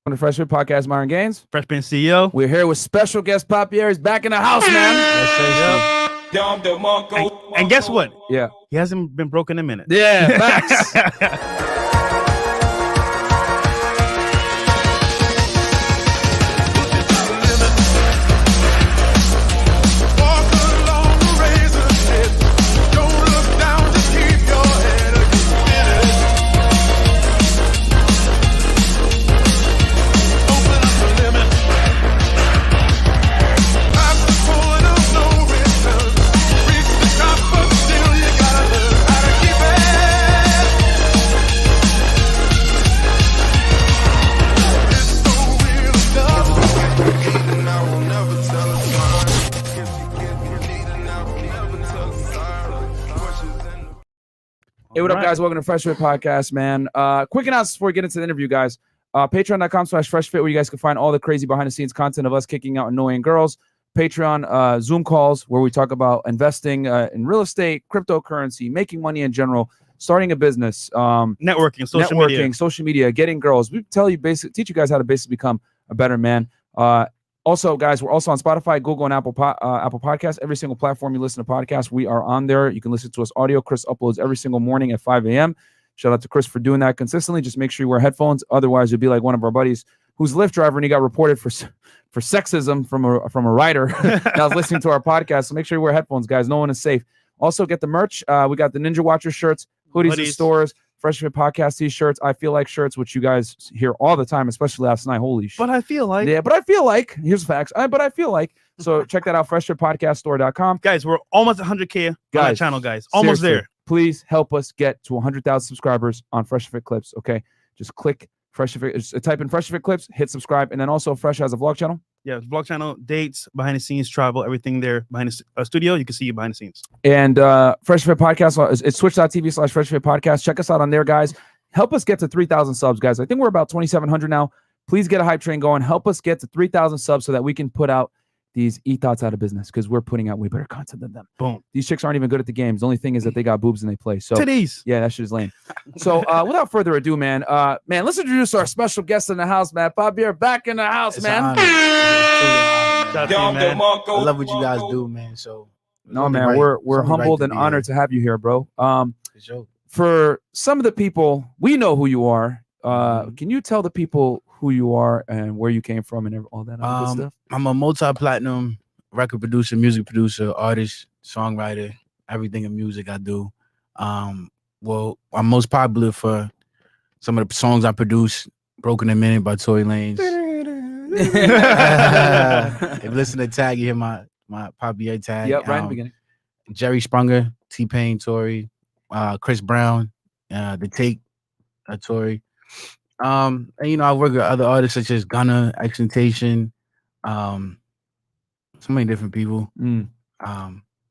On the Fresh Fit Podcast, Myron Gaines. Freshman CEO. We're here with special guest Papiyerr. He's back in the house, man. And guess what? Yeah. He hasn't been broken in a minute. Yeah, facts. Hey, what up, guys? Welcome to Fresh Fit Podcast, man. Quick announcement before we get into the interview, guys. Patreon.com/freshfit, where you guys can find all the crazy behind-the-scenes content of us kicking out annoying girls. Patreon Zoom calls, where we talk about investing in real estate, cryptocurrency, making money in general, starting a business, networking, social media, getting girls. We tell you teach you guys how to basically become a better man. Also, guys, we're also on Spotify, Google, and Apple Podcasts. Every single platform you listen to podcasts, we are on there. You can listen to us audio. Chris uploads every single morning at 5 a.m. Shout out to Chris for doing that consistently. Just make sure you wear headphones. Otherwise, you'll be like one of our buddies who's a Lyft driver and he got reported for sexism from a rider that was listening to our podcast. So make sure you wear headphones, guys. No one is safe. Also, get the merch. We got the Ninja Watcher shirts, hoodies in stores. Fresh Fit Podcast t-shirts, I Feel Like shirts, which you guys hear all the time, especially last night. Holy shit. But I feel like. Yeah, but I feel like. Here's the facts. But I feel like. So check that out, freshfitpodcaststore.com. Guys, we're almost 100K on that channel, guys. Almost there. Please help us get to 100,000 subscribers on Fresh Fit Clips, okay? Just click Fresh Fit, type in Fresh Fit Clips, hit subscribe, and then also Fresh has a vlog channel. Yeah, vlog channel, dates, behind the scenes, travel, everything there behind the studio. You can see you behind the scenes. And Fresh Fit Podcast, it's twitch.tv/Fresh Fit Podcast. Check us out on there, guys. Help us get to 3,000 subs, guys. I think we're about 2,700 now. Please get a hype train going. Help us get to 3,000 subs so that we can put out these e-thoughts out of business because we're putting out way better content than them. Boom. These chicks aren't even good at the games. The only thing is that they got boobs and they play. So titties. Yeah, that shit is lame. So without further ado, man, let's introduce our special guest in the house, man. Papiyerr back in the house, man. I love what you guys do, man. So no, man, we're humbled and honored to have you here, bro. For some of the people, we know who you are. Can you tell the people who you are and where you came from and all that other good stuff? I'm a multi-platinum record producer, music producer, artist, songwriter, everything in music I do. Well, I'm most popular for some of the songs I produce, Broken a Minute by Tory Lanez. If you listen to Tag, you hear my Papi Yerr tag. Yep, right in the beginning. Jerry Sprunger, T-Pain, Tory, Chris Brown, The Take, Tory. And I work with other artists such as Gunna, Extentation, so many different people.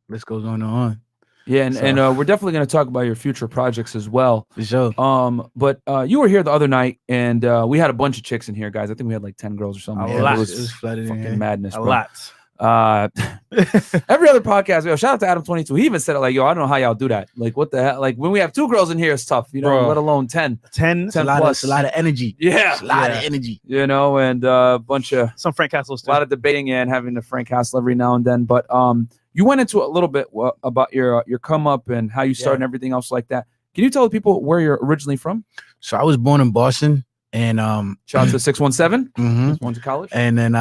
List goes on and on. Yeah, and we're definitely going to talk about your future projects as well. For sure. But you were here the other night, and we had a bunch of chicks in here, guys. I think we had like 10 girls or something. It was flooded fucking in madness, bro. A lot. Every other podcast, shout out to Adam 22. He even said it like, yo, I don't know how y'all do that. Like, what the hell? Like, when we have 2 girls in here, it's tough, Bro. let alone 10. 10 it's a lot of energy. Yeah. It's a lot of energy. And a bunch of some Frank Castle stuff. A lot of debating and having the Frank Castle every now and then. But you went into a little bit about your come up and how you started and everything else like that. Can you tell the people where you're originally from? So I was born in Boston. And shout out to 617. Went to college. And then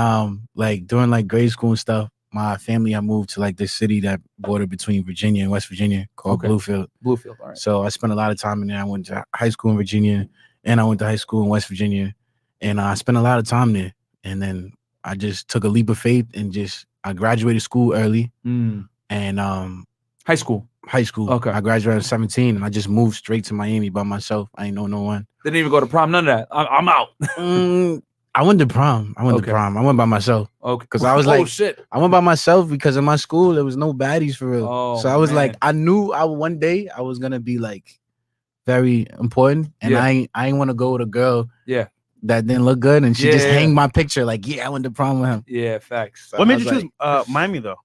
like during like grade school and stuff, my family I moved to like this city that bordered between Virginia and West Virginia called Bluefield. All right. So I spent a lot of time in there. I went to high school in Virginia and I went to high school in West Virginia. And I spent a lot of time there. And then I just took a leap of faith and I graduated school early. And high school. Okay. I graduated at 17 and I just moved straight to Miami by myself. I ain't know no one. Didn't even go to prom, none of that. I'm out. I went to prom. I went by myself. Okay. Because I was shit. I went by myself because in my school there was no baddies for real. So I was like, I knew one day I was gonna be like very important. And I ain't want to go with a girl that didn't look good and she just hang my picture like, I went to prom with him. Yeah, facts. So what made you choose Miami though?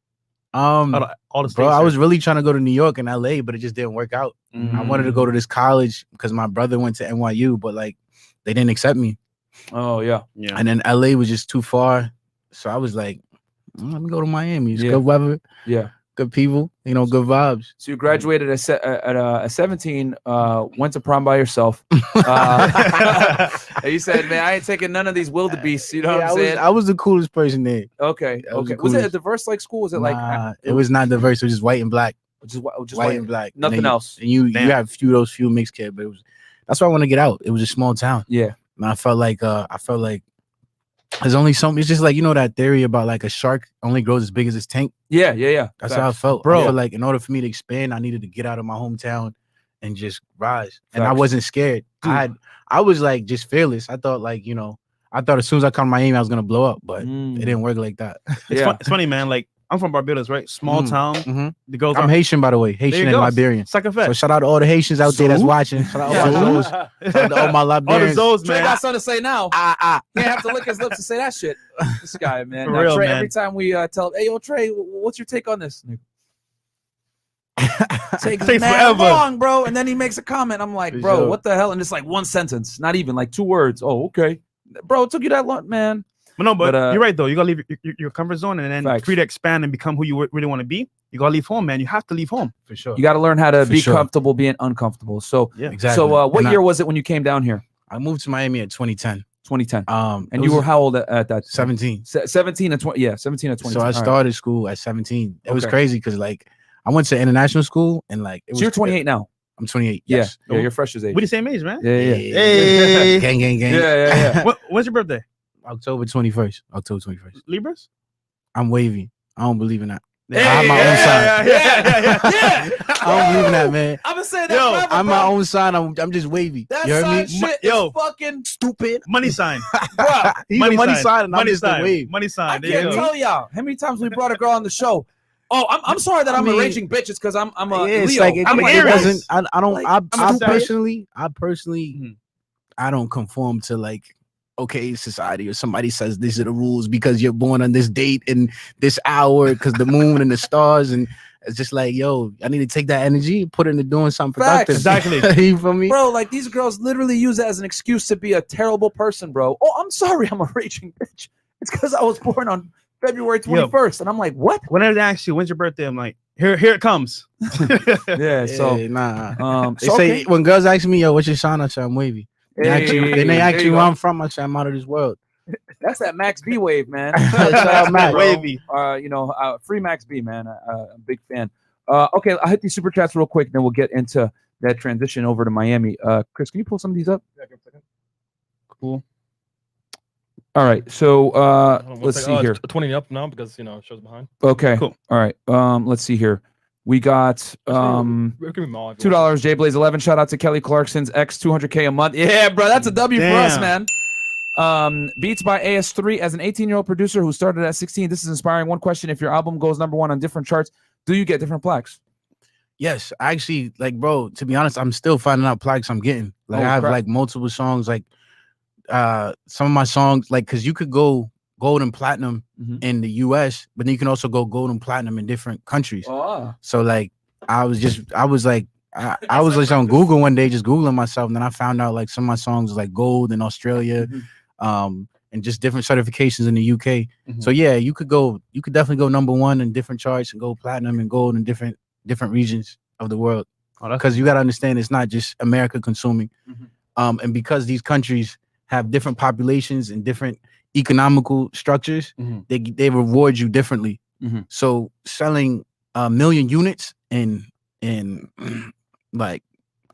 All the states, I was really trying to go to New York and LA, but it just didn't work out. I wanted to go to this college because my brother went to NYU, but like they didn't accept me. Oh yeah. Yeah. And then LA was just too far. So I was like, let me go to Miami. It's good weather. Yeah. Good people, good vibes. So you graduated at 17, went to prom by yourself. You said, man, I ain't taking none of these wildebeests. You know what I'm saying? I was the coolest person there. Okay. Was it a diverse like school? Was it it was not diverse. It was just white and black. Just white and black. Nothing and else. And you have few mixed kids, but that's why I want to get out. It was a small town. Yeah. And I felt like there's only something. It's just like, that theory about like a shark only grows as big as its tank. Yeah. That's how I felt, bro. I feel like in order for me to expand, I needed to get out of my hometown and just rise. And I wasn't scared. I was like just fearless. I thought like, I thought as soon as I come to Miami, I was gonna blow up, but it didn't work like that. It's funny, man. Like I'm from Barbados, right? Small town. Mm-hmm. The girls I'm Haitian, by the way, Haitian and Liberian. Suck a fat. So shout out to all the Haitians out there that's watching. Shout out all my Zoes. Shout out to all my Liberians. All the Zoes, Trey man. got something to say now. He have to lick his lips to say that shit. This guy, man. For Now, real, Trey, man. every time we tell him, hey, yo, Trey, what's your take on this? Takes forever. long, bro. And then he makes a comment. I'm like, bro, sure. what the hell? And it's like one sentence, not even like 2 words. Oh, okay. Bro, it took you that long, man. But you're right though. You gotta leave your comfort zone and then free to expand and become who you really want to be. You gotta leave home, man. You have to leave home for sure. You got to learn how to be comfortable being uncomfortable. So yeah, exactly. So what year was it when you came down here? I moved to Miami at 2010. 2010. And you were how old at that? 17. 17 and 20. Yeah, 17 and 20. So I started school at 17. It was crazy because like I went to international school and like it was. So you're 28 now. I'm 28. Yes. Yeah, you're fresh as age. We're the same age, man. Yeah. Hey. Gang. Yeah. When's your birthday? October 21st. October 21st. Libras? I'm wavy. I don't believe in that. Yeah, I have my own sign. Yeah. I don't believe in that, man. I've been saying that forever, I'm bro. my own sign. I'm just wavy. That you heard sign me? shit Yo. is fucking Stupid. Money sign. bro. He's a money sign and I'm just a wave. Money sign. I There can't you go. tell y'all how many times we brought a girl on the show. Oh, I'm sorry that I'm a raging bitch. It's because I'm a it's Leo. like I'm it Aries. doesn't. I don't. Like, I I'm a personally, Mm-hmm. I don't conform to like society or somebody says these are the rules because you're born on this date and this hour because the moon and the stars and it's just like I need to take that energy and put it into doing something productive. Exactly. You feel me, bro? Like these girls literally use that as an excuse to be a terrible person, bro. Oh, I'm sorry, I'm a raging bitch. It's because I was born on February 21st, and I'm like, what? Whenever they ask you when's your birthday, I'm like, here it comes. Yeah. So nah. They so, say when girls ask me, what's your sign? I say I'm wavy. They ask you where I'm from. I say I'm out of this world. That's that Max B wave, man. Max. Wavy. Free Max B, man. I'm a big fan. Okay, I'll hit these super chats real quick, then we'll get into that transition over to Miami. Chris, can you pull some of these up? Yeah, give me a second. Cool. All right, so let's see here. It's 20 up now because it shows behind. Okay, cool. All right, let's see here. We got $2. J Blaze 11. Shout out to Kelly Clarkson's X 200K a month. Yeah, bro, that's a W for us, man. Beats by AS3 as an 18-year-old producer who started at 16. This is inspiring. One question: if your album goes #1 on different charts, do you get different plaques? Yes, actually, like, bro, to be honest, I'm still finding out plaques I'm getting. Like, I have like multiple songs, like some of my songs, like, because you could go gold and platinum in the US, but then you can also go gold and platinum in different countries. So like I was like on Google one day, just Googling myself, and then I found out like some of my songs was like gold in Australia, and just different certifications in the UK. So yeah, you could definitely go #1 in different charts and go platinum and gold in different regions of the world. Because you got to understand, it's not just America consuming, and because these countries have different populations and different economical structures, they reward you differently. So selling 1 million units in like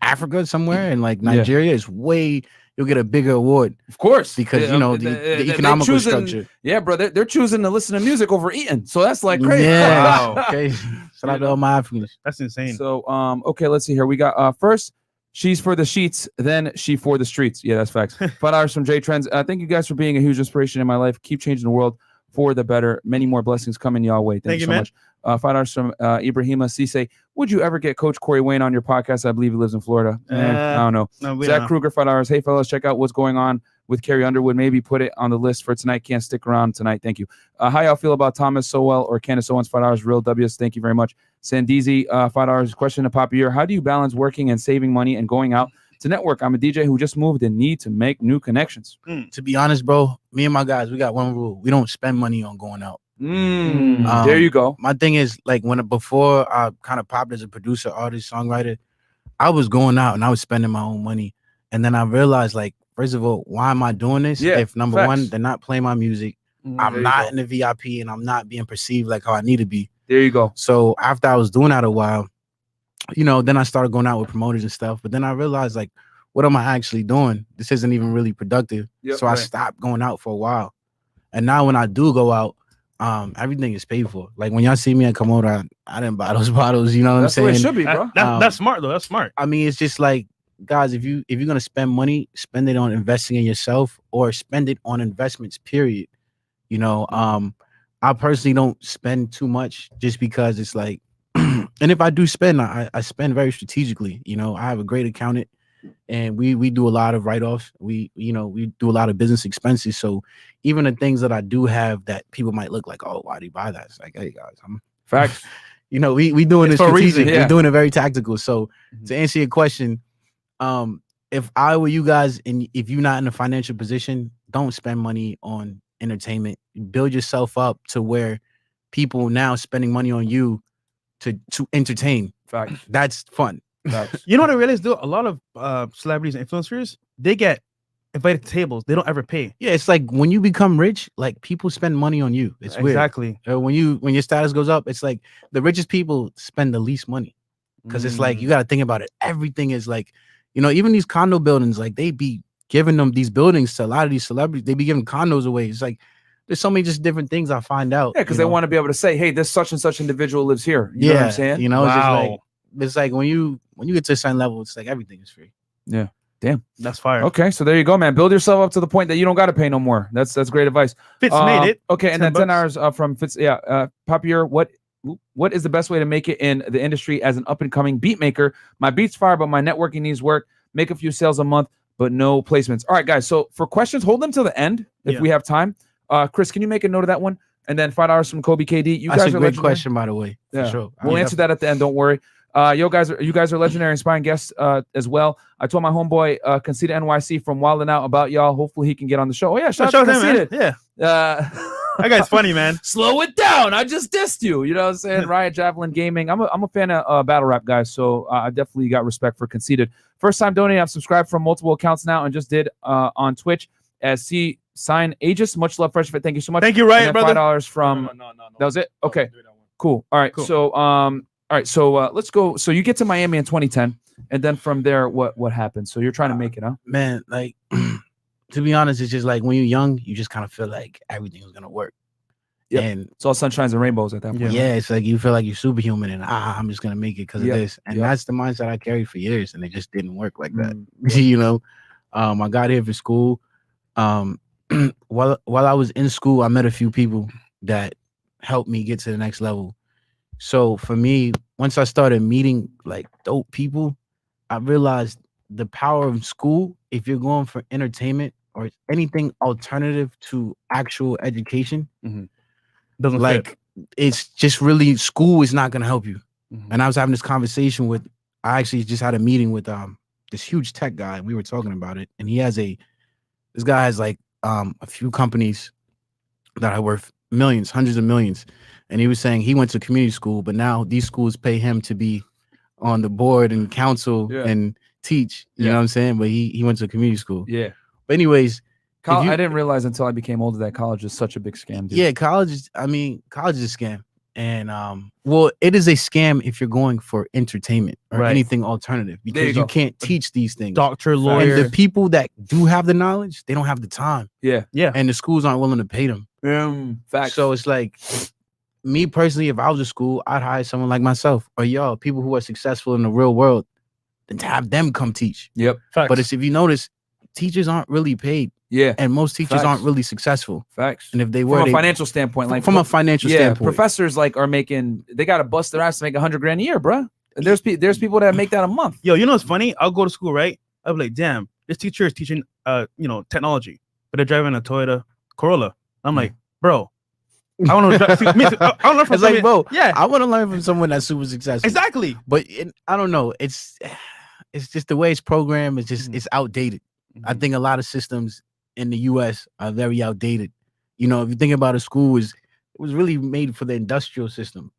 Africa somewhere and like Nigeria is you'll get a bigger award, of course, because the economical structure. Yeah, bro, they're choosing to listen to music over eating, so that's like crazy. Yeah, wow. Okay. Shout out to all my Africans. That's insane. So okay, let's see here. We got first. She's for the sheets, then she for the streets. Yeah, that's facts. $5 from J Trends. Thank you guys for being a huge inspiration in my life. Keep changing the world for the better. Many more blessings coming y'all way. Thank you so much. $5 from Ibrahima Cisse. Would you ever get Coach Corey Wayne on your podcast? I believe he lives in Florida. I don't know. No, Zach Kruger, $5. Hey, fellas, check out what's going on with Carrie Underwood. Maybe put it on the list for tonight. Can't stick around tonight. Thank you. How y'all feel about Thomas Sowell or Candace Owens? $5. Real W's. Thank you very much. Sandeezy, $5. Question to Papiyerr. How do you balance working and saving money and going out to network. I'm a DJ who just moved and need to make new connections. To be honest, bro, me and my guys, we got one rule: we don't spend money on going out. There you go. My thing is like before I kind of popped as a producer, artist, songwriter, I was going out and I was spending my own money, and then I realized like, first of all, why am I doing this? If number one, they're not playing my music, I'm not in the VIP, and I'm not being perceived like how I need to be. There you go. So after I was doing that a while, you know, then I started going out with promoters and stuff. But then I realized like, what am I actually doing? This isn't even really productive. So I stopped going out for a while. And now when I do go out, everything is paid for. Like when y'all see me at Komodo, I didn't buy those bottles. You know what I'm saying? That's the way it should be, bro. That's smart though. That's smart. I mean, it's just like, guys, if you're gonna spend money, spend it on investing in yourself or spend it on investments, period. You know, I personally don't spend too much just because it's like, and if I do spend, I spend very strategically. You know, I have a great accountant and we do a lot of write-offs. We do a lot of business expenses. So even the things that I do have that people might look like, oh, why do you buy that? It's like, hey guys, Facts. You know, we doing it for a reason, strategic. We're doing it very tactical. So to answer your question, if I were you guys and if you're not in a financial position, don't spend money on entertainment. Build yourself up to where people now spending money on you to entertain. Facts. That's fun. Facts. You know what I realized though? A lot of celebrities and influencers, they get invited to tables. They don't ever pay. Yeah, it's like when you become rich, like people spend money on you. It's weird. Exactly. When your status goes up, it's like the richest people spend the least money because it's like you got to think about it. Everything is like, you know, even these condo buildings, like they be giving them these buildings to a lot of these celebrities. They be giving condos away. It's like there's so many just different things I find out. Yeah, because they want to be able to say, hey, this such and such individual lives here. You know what I'm saying? You know, it's just like, it's like when you get to a certain level, it's like everything is free. Yeah. Damn. That's fire. Okay, so there you go, man. Build yourself up to the point that you don't got to pay no more. That's great advice. Fitz made it. Okay, and then 10 hours from Fitz. Yeah, Papiyerr, what is the best way to make it in the industry as an up-and-coming beat maker? My beats fire, but my networking needs work. Make a few sales a month, but no placements. All right, guys. So for questions, hold them till the end if we have time. Chris, can you make a note of that one? And then $5 from Kobe KD. You That's guys a are great legendary. question, by the way. Yeah, for sure. We'll answer that at the end. Don't worry. You guys are legendary, inspiring guests as well. I told my homeboy Conceited NYC from Wild 'N Out about y'all. Hopefully he can get on the show. Oh yeah, shout out to Conceited. Yeah. That guy's funny, man. Slow it down. I just dissed you. You know what I'm saying? Riot Javelin Gaming. I'm a fan of battle rap guys, so I definitely got respect for Conceited. First time donating. I've subscribed from multiple accounts now and just did on Twitch as sign Aegis. Much love, Freshandfit. Thank you so much. Thank you, Riot, brother. $5 from. No. That was it. Okay. Cool. All right. Cool. So all right. So let's go. So you get to Miami in 2010, and then from there, what happened? So you're trying to make it, huh? Man, like to be honest, it's just like when you're young, you just kind of feel like everything was gonna work. Yeah. And it's all sunshines and rainbows at that point. Yeah, it's like you feel like you're superhuman and I'm just gonna make it because of this. And that's the mindset I carried for years, and it just didn't work like that. You know, I got here for school. While I was in school, I met a few people that helped me get to the next level. So for me, once I started meeting like dope people, I realized the power of school. If you're going for entertainment or anything alternative to actual education, doesn't like fit. It's just really school is not going to help you. And I was having this conversation with, I actually just had a meeting with this huge tech guy, and we were talking about it. And this guy has like a few companies that are worth millions, hundreds of millions. And he was saying he went to community school, but now these schools pay him to be on the board and council and teach. You know what I'm saying? But he went to community school. Yeah. But anyways, I didn't realize until I became older that college is such a big scam. Dude. Yeah, college is a scam. And well, it is a scam if you're going for entertainment or anything alternative, because you can't teach these things. Doctor, lawyer. And the people that do have the knowledge, they don't have the time. Yeah. And the schools aren't willing to pay them. Facts. So it's like, me personally, if I was a school, I'd hire someone like myself or y'all, people who are successful in the real world, and to have them come teach. Yep. Facts. But if you notice, teachers aren't really paid. Yeah. And most teachers aren't really successful. Facts. And if they were, from a financial standpoint, like from a financial standpoint, professors like are making, they got to bust their ass to make $100,000 a year, bro. And there's people that make that a month. Yo, you know what's funny? I'll go to school, right? I'll be like, damn, this teacher is teaching, technology, but they're driving a Toyota Corolla. I'm like, bro, I want to learn from it's like, bro, yeah, I want to learn from someone that's super successful. Exactly. But I don't know. It's it's just the way it's programmed. It's just it's outdated. I Mhm. think a lot of systems in the U.S. are very outdated. You know, if you think about a school, it was really made for the industrial system.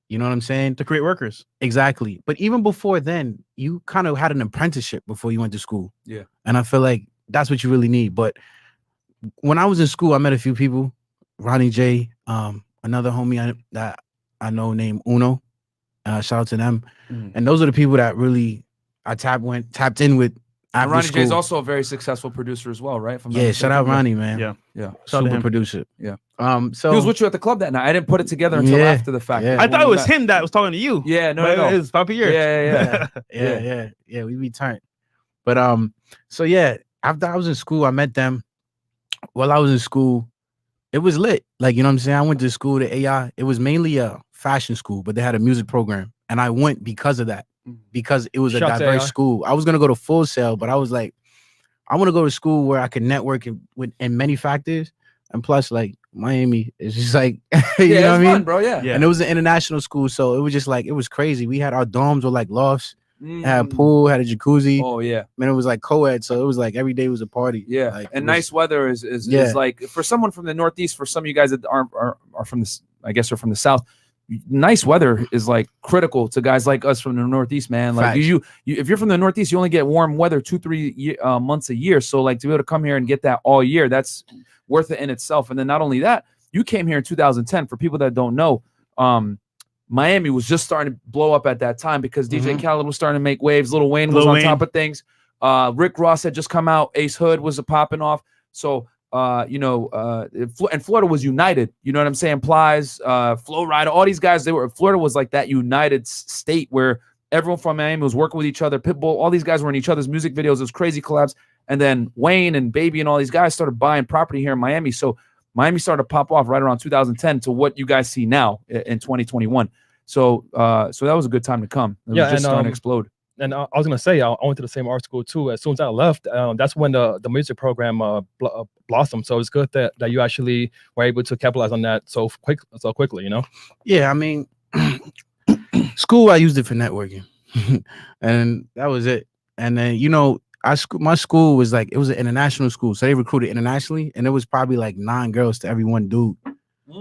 You know what I'm saying? To create workers. Exactly. But even before then, you kind of had an apprenticeship before you went to school. Yeah. And I feel like that's what you really need. But when I was in school, I met a few people. Ronnie J, another homie that I know named Uno. Shout out to them. Mhm. And those are the people that really I tapped in with And after Ronnie school. J is also a very successful producer as well, right? If I'm not Yeah, shout out mistaken. Ronnie, man. Yeah. Yeah. Shout out to Super him. producer. Yeah. So He was with you at the club that night. I didn't put it together until Yeah, after the fact. yeah. I When thought it we was met. him that was talking to you. Yeah, no, but no. it's Papiyerr. Yeah. we returned. But so yeah, after I was in school, I met them. While I was in school, it was lit. Like, you know what I'm saying? I went to school to AI. It was mainly a fashion school, but they had a music program. And I went because of that, because it was a Shout to diverse AI. school. I was gonna go to Full Sail, but I was like, I want to go to school where I can network in many factors. And plus, like, Miami is just like, you Yeah, know what I it's mean? fun, bro. Yeah. Yeah. And it was an international school, so it was just like, it was crazy. We had our dorms were like lofts, had a Mm. pool, had a jacuzzi. Oh yeah, Man, it was like co-ed, so it was like every day was a party. yeah. Like, And it was- nice weather is Yeah. like for someone from the Northeast. For some of you guys that are from the, I guess, are from the South. Nice weather is like critical to guys like us from the Northeast, man. Like Facts. you if you're from the Northeast, you only get warm weather 2-3 months a year. So like to be able to come here and get that all year, that's worth it in itself. And then not only that, you came here in 2010. For people that don't know, Miami was just starting to blow up at that time because DJ Khaled was starting to make waves. Lil Wayne was Lil on Wayne. top of things. Rick Ross had just come out. Ace Hood was popping off. So and Florida was united. You know what I'm saying? Plies, Flow Rider, all these guys. Florida was like that united state where everyone from Miami was working with each other. Pitbull, all these guys were in each other's music videos. It was crazy collabs. And then Wayne and Baby and all these guys started buying property here in Miami. So Miami started to pop off right around 2010 to what you guys see now in 2021. So that was a good time to come. It was Yeah, just and, starting to explode. And I was gonna say I went to the same art school too. As soon as I left, that's when the music program blossomed. So it's good that you actually were able to capitalize on that so quickly. You know. Yeah, I mean, school, I used it for networking, and that was it. And then, you know, my school was like, it was an international school, so they recruited internationally, and it was probably like 9 girls to every 1 dude.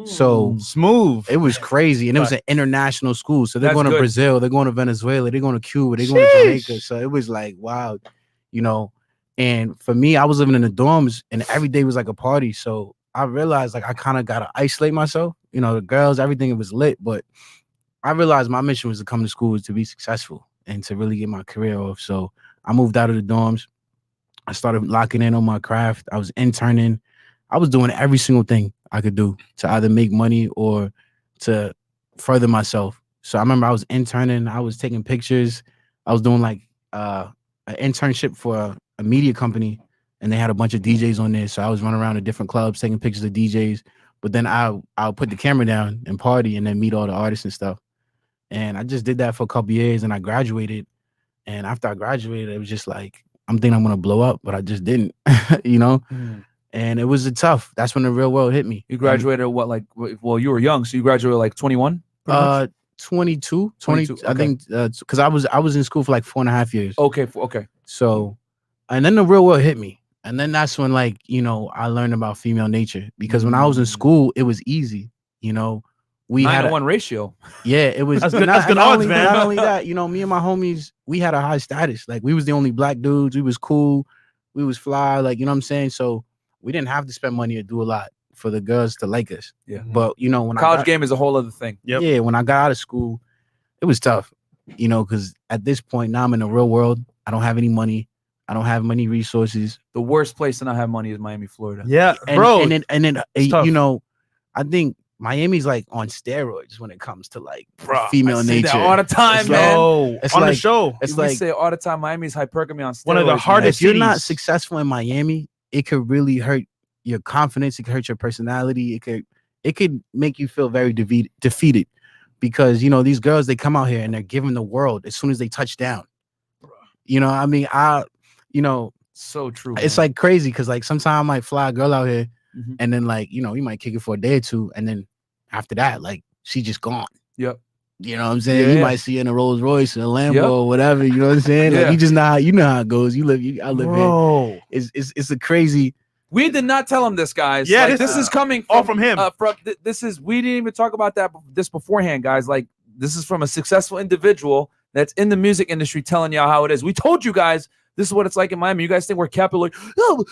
So Smooth. it was crazy, and it was an international school. So they're That's going to good. Brazil, they're going to Venezuela, they're going to Cuba, they're going to Jamaica. So it was like, wow, you know. And for me, I was living in the dorms, and every day was like a party. So I realized like I kind of got to isolate myself. You know, the girls, everything, it was lit, but I realized my mission was to come to school was to be successful and to really get my career off. So I moved out of the dorms. I started locking in on my craft. I was interning. I was doing every single thing I could do to either make money or to further myself. So I remember I was interning. I was taking pictures. I was doing like an internship for a media company, and they had a bunch of DJs on there. So I was running around to different clubs taking pictures of DJs. But then I'll put the camera down and party and then meet all the artists and stuff. And I just did that for a couple years, and I graduated. And after I graduated, it was just like, I'm thinking I'm gonna blow up, but I just didn't, you know. And it was tough. That's when the real world hit me. You graduated what, like, well, you were young, so you graduated like 21? 22, 22, I think, because I was in school for like 4.5 years. Okay. So, and then the real world hit me. And then that's when, like, you know, I learned about female nature, because when I was in school, it was easy. You know, we 9 had to a, 1 ratio. yeah, it was That's good- not, that's good not odds, only, man. Not only that, you know, me and my homies, we had a high status. Like, we was the only black dudes. We was cool. We was fly. Like, you know what I'm saying? So we didn't have to spend money or do a lot for the girls to like us. Yeah. But, you know, when College game is a whole other thing. Yep. yeah, when I got out of school, it was tough, you know, because at this point now I'm in the real world. I don't have any money. I don't have many resources. The worst place to not have money is Miami, Florida. Yeah, And, bro. and then it's tough. you know, I think Miami's like on steroids when it comes to like Bro, female I say nature. that all the time, It's man. Yo, It's on the like- show. It's we like, say all the time, Miami's hypergamy on steroids. One of the man. hardest if you're not cities. successful in Miami, it could really hurt your confidence. It could hurt your personality. It could make you feel very defeated, because, you know, these girls, they come out here and they're giving the world as soon as they touch down. You know, I mean, you know, So true. it's man. like crazy, because like sometimes I might fly a girl out here, Mhm. and then, like, you know, you might kick it for a day or two, and then after that, like, she just gone. Yep. You know what I'm saying? Yeah. You might see in a Rolls Royce, a Lambo, Yep. or whatever. You know what I'm saying? Like Yeah. you just know how it goes. I live here. Bro. It's a crazy. We did not tell him this, guys. Yeah, Like, this this is coming all from him. This is we didn't even talk about this beforehand, guys. Like this is from a successful individual that's in the music industry telling y'all how it is. We told you guys this is what it's like in Miami. You guys think we're capital like, well,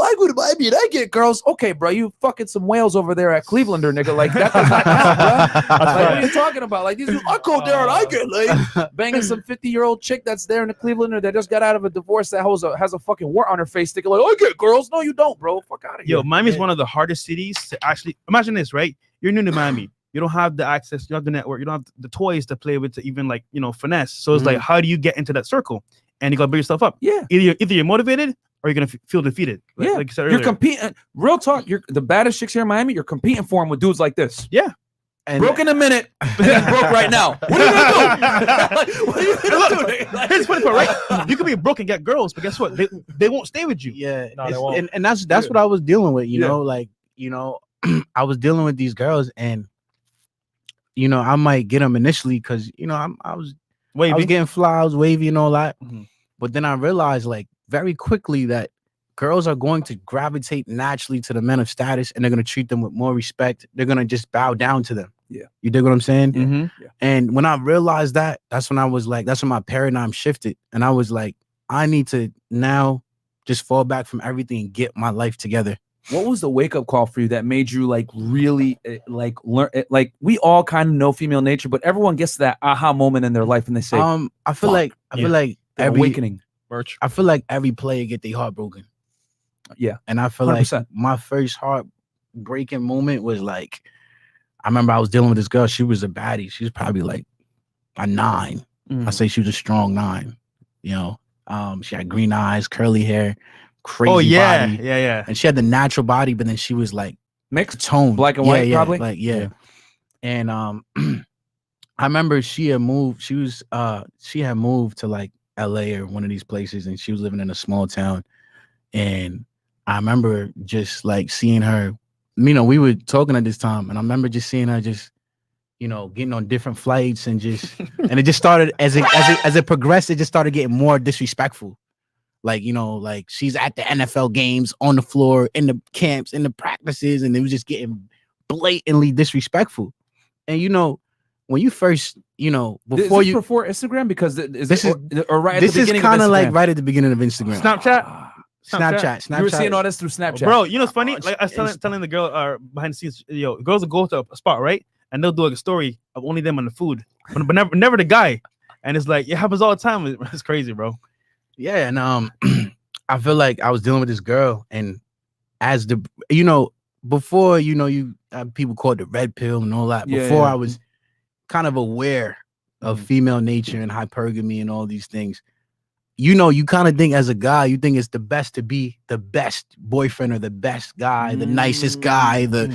I go to Miami and I get girls. Okay, bro, you fucking some whales over there at Clevelander, nigga. Like that does not count, bro. Like, what are you talking about? Like these, I go there and I get laid, banging some 50-year-old chick that's there in the Clevelander that just got out of a divorce that has a fucking wart on her face, thinking like, I get girls. No, you don't, bro. Fuck out of here. Yo, Miami is one of the hardest cities to actually imagine this, right? You're new to Miami. You don't have the access, you don't have the network, you don't have the toys to play with to even like, finesse. So it's like, how do you get into that circle? And you gotta build yourself up. Yeah. Either you're motivated or you're gonna feel defeated. Like, Yeah. like you said You're earlier. competing. Real talk. You're the baddest chicks here in Miami. You're competing for them with dudes like this. Yeah. And Broke in a minute, and then broke right now. What are you gonna do? Like, what are you gonna do? Like, Here's the funny part, right? You could be broke and get girls, but guess what? They won't stay with you. Yeah, No, they won't. and that's what I was dealing with. You Yeah. know, like I was dealing with these girls, and I might get them initially because I was getting fly, I was wavy and all that. Mhm. But then I realized like very quickly that girls are going to gravitate naturally to the men of status, and they're going to treat them with more respect. They're going to just bow down to them. Yeah. You dig what I'm saying? Mm-hmm. Yeah. And when I realized that, that's when my paradigm shifted. And I was like, I need to now just fall back from everything and get my life together. what was the wake up call for you that made you like really like learn? Like we all kind of know female nature, but everyone gets to that aha moment in their life, and they say, I feel like awakening. Merch. I feel like every player get their heart broken. Yeah. And I feel 100%. like my first heartbreaking moment was like, I remember I was dealing with this girl. She was a baddie. She was probably like a 9. I say she was a strong 9. She had green eyes, curly hair, crazy body. Yeah. And she had the natural body, but then she was like Mixed, toned. black and white, probably. Like, yeah. And I remember she had moved. She had moved to like LA or one of these places, and she was living in a small town. And I remember just like seeing her, we were talking at this time, and I remember just seeing her just, getting on different flights and just, and it just started as it progressed, it just started getting more disrespectful. Like, like she's at the NFL games, on the floor, in the camps, in the practices, and it was just getting blatantly disrespectful. And when you first, before Instagram, because this is right at the this is beginning kind of like Instagram. right at the beginning of Instagram. Snapchat. You were seeing all this through Snapchat, Bro, you know what's funny? Like I was telling the girl behind the scenes, girls will go to a spot, right? And they'll do like a story of only them on the food, but never the guy. And it's like it happens all the time. It's crazy, bro. Yeah, and I feel like I was dealing with this girl, and as the before you people call it the red pill and all that. Before I was kind of aware of female nature and hypergamy and all these things. You kind of think as a guy, you think it's the best to be the best boyfriend or the best guy, the nicest guy, the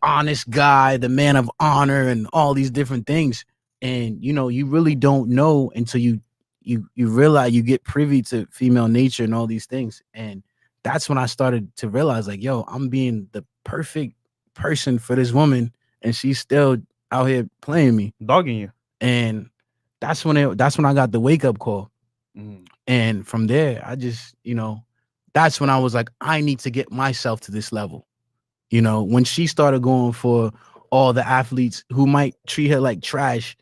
honest guy, the man of honor, and all these different things. And you really don't know until you realize, you get privy to female nature and all these things. And that's when I started to realize, like, yo, I'm being the perfect person for this woman, and she's still out here playing me, dogging you. And that's when I got the wake up call. And from there, I just, that's when I was like, I need to get myself to this level. When she started going for all the athletes who might treat her like trash,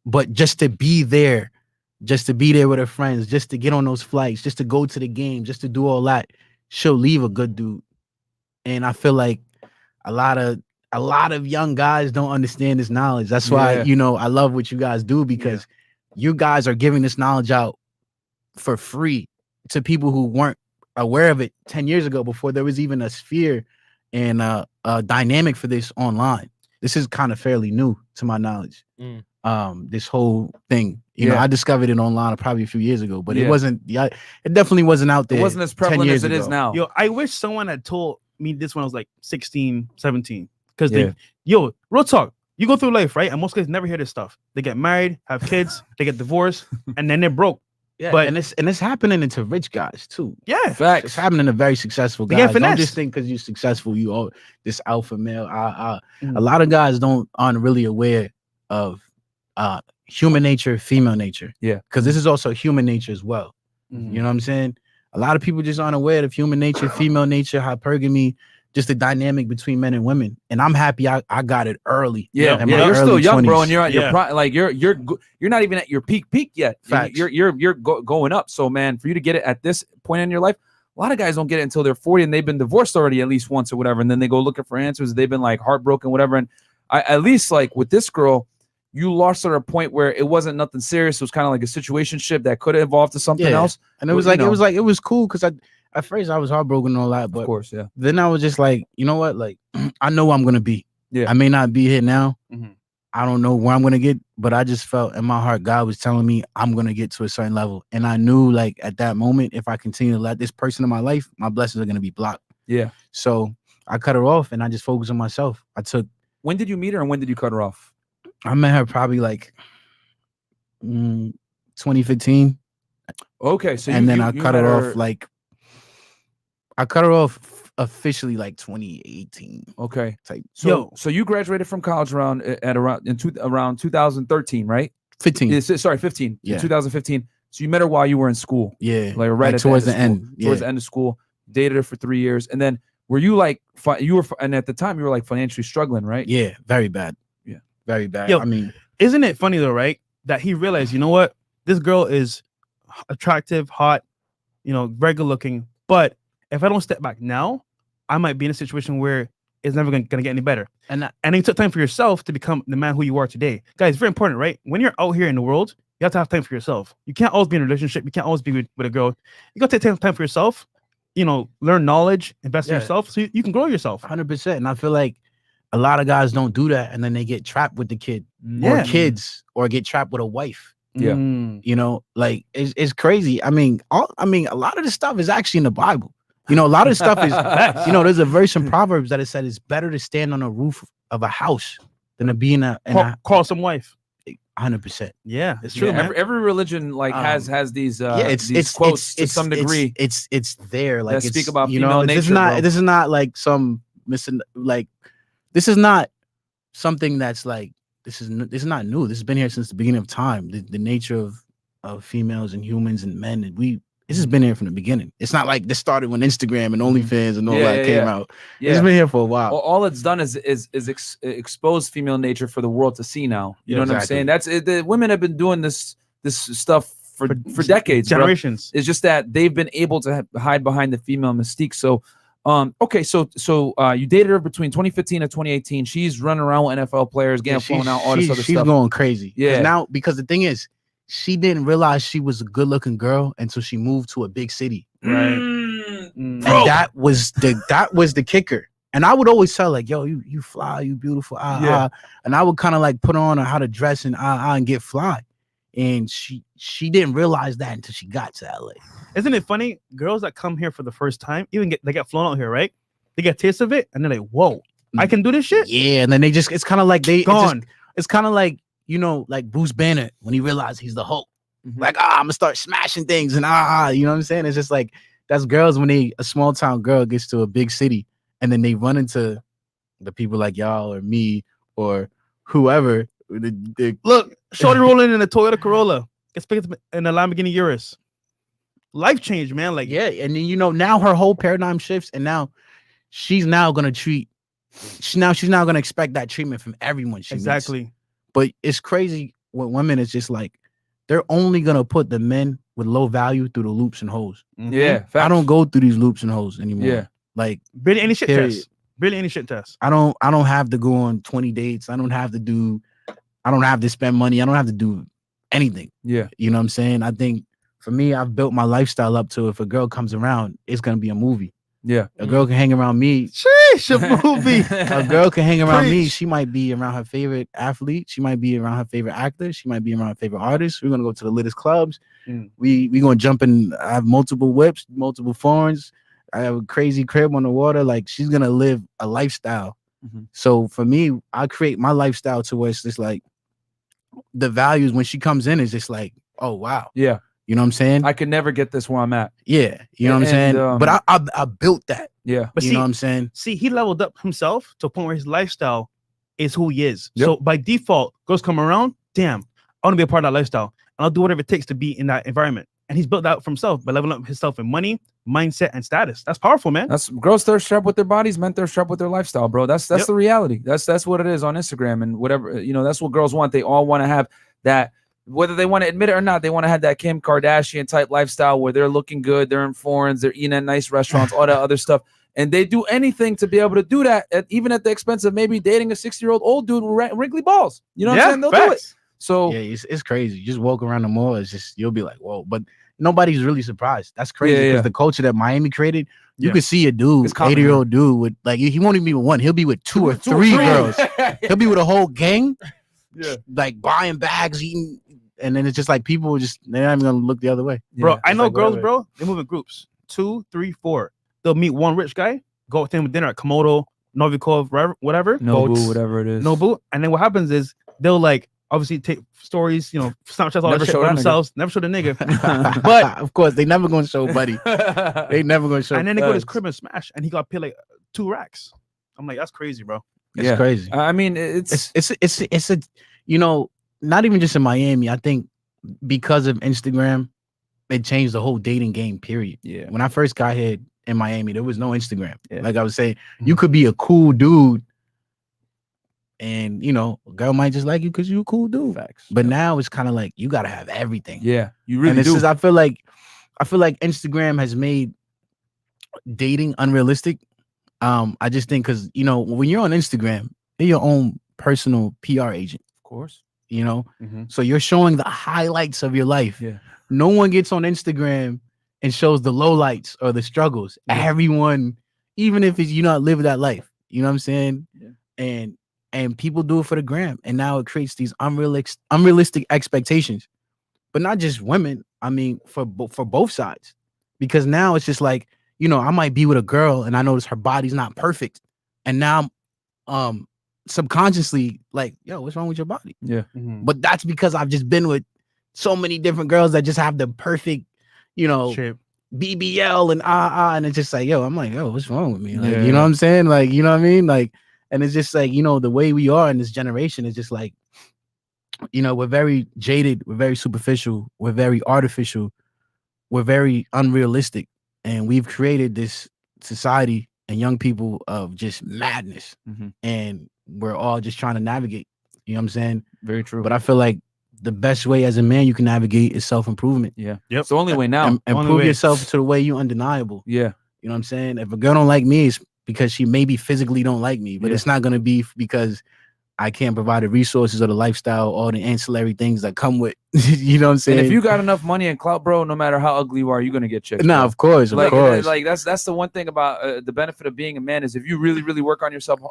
but just to be there with her friends, just to get on those flights, just to go to the game, just to do all that, she'll leave a good dude. And I feel like a lot of young guys don't understand this knowledge. That's why, I love what you guys do, because you guys are giving this knowledge out for free to people who weren't aware of it 10 years ago, before there was even a sphere and a dynamic for this online. This is kind of fairly new to my knowledge. This whole thing, I discovered it online probably a few years ago, but it wasn't. It definitely wasn't out there. It wasn't as prevalent as it is now. Yo, I wish someone had told me this when I was like 16, 17. Because real talk. You go through life, right? And most guys never hear this stuff. They get married, have kids, they get divorced, and then they're broke. Yeah, but and it's happening to rich guys too. Yeah, facts. It's happening to very successful They guys. get finessed. Don't just think because you're successful, you all this alpha male. A lot of guys aren't really aware human nature, female nature. Yeah. Because this is also human nature as well. Mhm. You know what I'm saying? A lot of people just aren't aware of human nature, female nature, hypergamy, just the dynamic between men and women. And I'm happy I got it early. Yeah, in yeah, my you're still early young, bro, 20s. and you're at your Yeah. like you're not even at your peak yet. Facts. You're going up. So man, for you to get it at this point in your life, a lot of guys don't get it until they're 40 and they've been divorced already at least once or whatever, and then they go looking for answers. They've been like heartbroken, whatever. And I at least like with this girl, you lost her at a point where it wasn't nothing serious. It was kind of like a situationship that could have evolved to something Yeah. else. And it was Well, like you it was cool because at first I was heartbroken and all that, Of but course, yeah. then I was just like, you know what? Like I know where I'm gonna be. Yeah. I may not be here now. Mhm. I don't know where I'm gonna get, but I just felt in my heart God was telling me I'm gonna get to a certain level. And I knew like at that moment, if I continue to let this person in my life, my blessings are gonna be blocked. Yeah. So I cut her off and I just focused on myself. When did you meet her and when did you cut her off? I met her probably like 2015. Okay, so And then I you cut met her off like I cut her off officially like 2018 Okay. type. So you graduated from college around 2013, right? 15. Yeah, sorry, 15. Yeah. 2015. So you met her while you were in school, Yeah. like right at towards the school, end. towards Yeah. the end of school. Dated her for 3 years, and then were you like and at the time you were like financially struggling, right? Yeah, very bad. Yeah. Very bad. Yo, I mean, Isn't it funny though, right? That he realized, you know what? This girl is attractive, hot, very good looking. But if I don't step back now, I might be in a situation where it's never gonna get any better. and And you took time for yourself to become the man who you are today. Guys, it's very important, right? When you're out here in the world, you have to have time for yourself. You can't always be in a relationship. You can't always be with a girl. You gotta take time for yourself, learn knowledge, invest in Yeah. yourself so you can grow yourself. 100%. And I feel like a lot of guys don't do that, and then they get trapped with the kid or Yeah. kids, or get trapped with a wife. Yeah. Mm. Like it's crazy. I mean, a lot of this stuff is actually in the Bible. A lot of this stuff is, there's a verse in Proverbs that it said it's better to stand on a roof of a house than to be in a Call some wife. 100%. Yeah, it's true, Yeah, man. every religion like has these It's quotes to some degree. It's there. Like that it's, speak about female this is nature, not bro. this is not like some missing like this is not something that's like this is not new. This has been here since the beginning of time. The nature of females and humans and men, and this has been here from the beginning. It's not like this started when Instagram and OnlyFans and all that came out. It's been here for a while. All it's done is expose female nature for the world to see now. You know what I'm Exactly. saying? That's the women have been doing this stuff for decades, bro. Generations. It's just that they've been able to hide behind the female mystique. So, okay, so you dated her between 2015 and 2018. She's running around with NFL players, getting flown out, all this other she's stuff. going crazy. Yeah. Now, because the thing is, she didn't realize she was a good-looking girl until she moved to a big city. Right. And that was the kicker. And I would always tell like, yo, you fly, you beautiful, and I would kind of like put on how to dress and get fly. And she didn't realize that until she got to LA. Isn't it funny? Girls that come here for the first time, they get flown out here, right? They get a taste of it, and they're like, "Whoa, I can do this shit." Yeah, and then it's kind of like Gone. It's kind of like like Bruce Banner when he realized he's the Hulk. Mhm. Like, I'm gonna start smashing things and you know what I'm saying? It's just like that's girls when a small town girl gets to a big city and then they run into the people like y'all or me or whoever. Look, shorty rolling in a Toyota Corolla, gets picked up in a Lamborghini Urus. Life change, man. Like, Yeah, and then now her whole paradigm shifts, and now she's now gonna expect that treatment from everyone she meets. exactly. But it's crazy with women. It's just like they're only gonna put the men with low value through the loops and holes. Yeah, I facts. don't go through these loops and holes anymore. Yeah. Like Barely any shit Period. test. Barely any shit test. I don't have to go on 20 dates. I don't have to spend money. I don't have to do anything. Yeah, You know what I'm saying? I think for me, I've built my lifestyle up to if a girl comes around, it's gonna be a movie. yeah. A girl can hang around me. Sheesh, a movie. A girl can hang around me. Preach. She might be around her favorite athlete. She might be around her favorite actor. She might be around her favorite artist. We're gonna go to the latest clubs. Mm. We gonna jump in. I have multiple whips, multiple phones. I have a crazy crib on the water. Like she's gonna live a lifestyle. Mhm. So for me, I create my lifestyle to where it's just like the values when she comes in is just like, oh wow. Yeah. You know what I'm saying? I could never get this where I'm at. Yeah. You know what I'm And, saying? But I built that. Yeah. But you see, know what I'm saying? he leveled up himself to a point where his lifestyle is who he is. Yep. So by default, girls come around, damn, I want to be a part of that lifestyle. And I'll do whatever it takes to be in that environment. And he's built that for himself by leveling up himself in money, mindset, and status. That's powerful, man. That's girls thirst trap with their bodies, men thirst trap with their lifestyle, bro. That's Yep. the reality. That's what it is on Instagram and whatever. You know, that's what girls want. They all want to have that, whether they want to admit it or not. They want to have that Kim Kardashian type lifestyle where they're looking good, they're in foreigns, they're eating at nice restaurants, all that other stuff. And they do anything to be able to do that, even at the expense of maybe dating a 60-year-old old dude with wrinkly balls. You know what I'm saying? They'll do it. So yeah, it's crazy. You just walk around the mall, it's just you'll be like, whoa. But nobody's really surprised. That's crazy because the culture that Miami created, you could see a dude, 80-year-old dude with like he won't even be with one. He'll be with two or three girls. He'll be with a whole gang, like buying bags, eating, and then it's just like people just they're not even gonna look the other way. Bro, I know like girls, whatever. bro. They move in groups, 2, 3, 4. They'll meet one rich guy, go with him with dinner at Komodo, Novikov, whatever. Nobu, whatever it is. Nobu. And then what happens is they'll like obviously take stories, you know, Snapchats, all Never that shit show by that themselves. Never show the nigga. But of course, they never gonna show buddy. They never gonna show. And then they go to his thugs. crib and smash, and he got paid like 2 racks. I'm like, that's crazy, bro. It's crazy. I mean, it's a you know, not even just in Miami. I think because of Instagram, it changed the whole dating game. Period. Yeah. When I first got here in Miami, there was no Instagram. Yeah. Like I was saying, you could be a cool dude, and you know, a girl might just like you because you're a cool dude. facts. But now it's kind of like you gotta have everything. Yeah, you really And this do. is I feel like Instagram has made dating unrealistic. I just think because you know when you're on Instagram, you're your own personal PR agent. Of course. You know, Mhm. so you're showing the highlights of your life. Yeah. No one gets on Instagram and shows the lowlights or the struggles. Yeah. Everyone, even if it's you not live that life, you know what I'm saying? Yeah. And people do it for the gram, and now it creates these unrealistic expectations, but not just women. I mean, for both sides, because now it's just like you know, I might be with a girl and I notice her body's not perfect, and now I'm subconsciously like, yo, what's wrong with your body? Yeah. But that's because I've just been with so many different girls that just have the perfect, you know, Shape. BBL and and it's just like, yo, I'm like, yo, what's wrong with me? Like, Yeah. you know what I'm saying? Like, you know what I mean? Like, and it's just like, you know, the way we are in this generation is just like, you know, we're very jaded, we're very superficial, we're very artificial, we're very unrealistic, and we've created this society and young people of just madness, and we're all just trying to navigate. You know what I'm saying? Very true. But I feel like the best way as a man you can navigate is self-improvement. Yeah. Yep. It's the only way now. And Only prove way. yourself to the way you undeniable. Yeah. You know what I'm saying? If a girl don't like me, it's because she maybe physically don't like me, but Yeah. it's not gonna be because I can't provide the resources or the lifestyle, all the ancillary things that come with. You know what I'm saying? And if you got enough money and clout, bro, no matter how ugly you are, you're gonna get chicks. nah, bro. of course, of like, course. like that's the one thing about the benefit of being a man is if you really, really work on yourself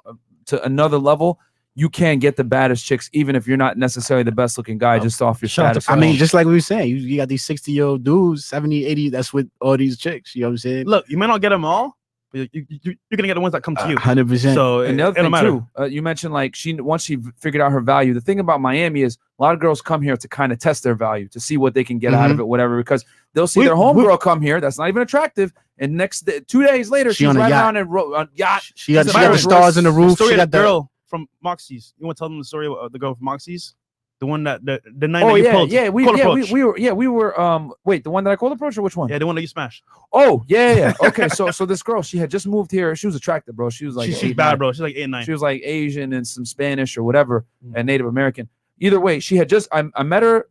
to another level, you can get the baddest chicks, even if you're not necessarily the best looking guy, just off your Shout out to status. I mean, alone. just like we were saying, you got these 60-year-old dudes, 70, 80, that's with all these chicks. You know what I'm saying? Look, you might not get them all, but you're gonna get the ones that come to you. 100%. So and the other it don't thing matter. too, you mentioned like once she figured out her value. The thing about Miami is a lot of girls come here to kind of test their value, to see what they can get out of it, whatever. Because they'll see their homegirl come here that's not even attractive, and 2 days later She she's on a riding yacht. around on yacht. She got She's the Byron stars in the The roof. story She of got the the girl from Moxie's. You want to tell them the story of the girl from Moxie's? The one that the night Oh that you yeah, pulled. yeah, cold approach. we were wait, the one that I called approach or which one? Yeah, the one that you smashed. Oh yeah. Okay, so this girl, she had just moved here. She was attractive, bro. She was like She's 8, bad, 9. bro. She's like 8, 9. She was like Asian and some Spanish or whatever, and Native American. Either way, she had just I met her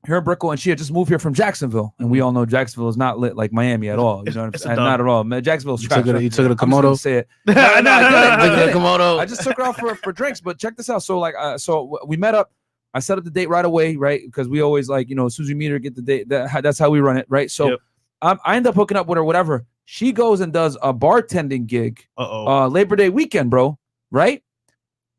here in Brickell, and she had just moved here from Jacksonville, and we all know Jacksonville is not lit like Miami at all. You know what I'm It's a saying? dub. Not at all. Man, Jacksonville's trash. You took her to I'm just gonna Komodo. say it. No, No, I didn't. Komodo. I just took her out for drinks, but check this out. So like, we met up. I set up the date right away, right? Because we always like, you know, as soon as we meet her, get the date. That's how we run it, right? So Yep. I end up hooking up with her, whatever. She goes and does a bartending gig, Labor Day weekend, bro. Right?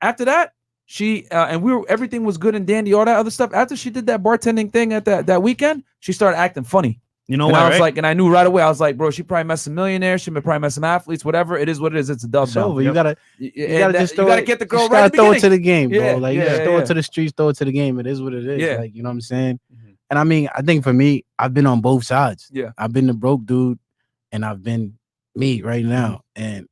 After that, she and everything was good and dandy, all that other stuff. After she did that bartending thing at that weekend, she started acting funny. You know And what? I was Right? like, and I knew right away. I was like, bro, she probably met some millionaires. She probably met some athletes. Whatever it is, what it is. It's a dub. It's now. over. You gotta You gotta get the girl just right at the gotta throw it beginning. to the game, bro. Yeah, Like you yeah, just throw yeah. it to the streets, throw it to the game. It is what it is. Yeah. Like, you know what I'm saying? And I mean, I think for me, I've been on both sides. Yeah. I've been the broke dude, and I've been me right now. And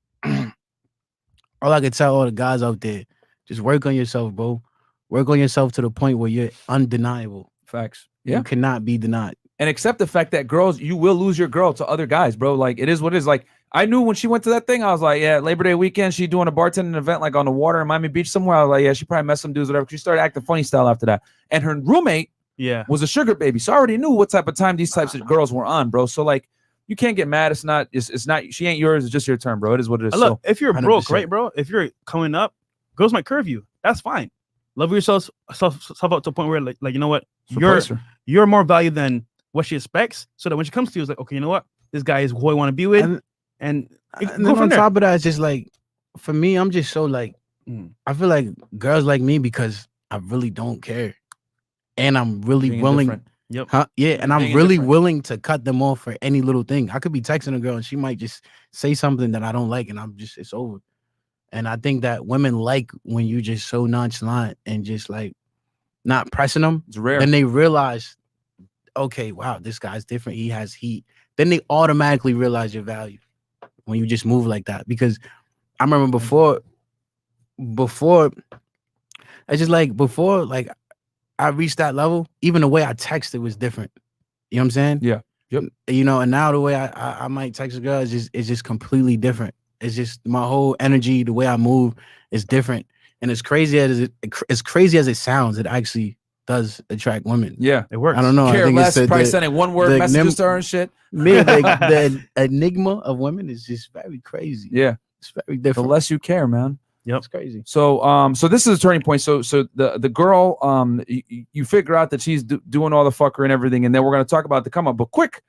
all I can tell all the guys out there, just work on yourself, bro. Work on yourself to the point where you're undeniable. Facts. Yeah. You cannot be denied. And accept the fact that girls, you will lose your girl to other guys, bro. Like, it is what it is. Like, I knew when she went to that thing, I was like, yeah, Labor Day weekend, she doing a bartending event like on the water in Miami Beach somewhere. I was like, yeah, she probably met some dudes, whatever. She started acting funny style after that. And her roommate was a sugar baby. So I already knew what type of time these types of girls were on, bro. So like, you can't get mad. It's not, she ain't yours. It's just your turn, bro. It is what it is. Look, if you're 100%. broke, right, bro? If you're coming up, girls might curve you. That's fine. Love yourself up to a point where like you know what? You're more value than what she expects. So that when she comes to you, it's like, okay, you know what? This guy is who I want to be with. And then on top of that, it's just like, for me, I'm just so like, I feel like girls like me because I really don't care. And I'm really willing. And I'm really willing to cut them off for any little thing. I could be texting a girl and she might just say something that I don't like, and it's over. And I think that women like when you just so nonchalant and just like not pressing them. It's rare. Then they realize, okay, wow, this guy's different. He has heat. Then they automatically realize your value when you just move like that. Because I remember before, it's just like before, like I reached that level, even the way I texted was different. You know what I'm saying? Yeah. Yep. You know, and now the way I might text a girl is just completely different. It's just my whole energy, the way I move is different. And as crazy as it sounds, it actually does attract women. Yeah, it works. I don't know. Care I think less, it's probably sending one word messages to her and shit. The enigma of women is just very crazy. Yeah, it's very different. The less you care, man. Yep, it's crazy. So, so this is a turning point. So the girl, you figure out that she's doing all the fucker and everything, and then we're gonna talk about the come up. But quick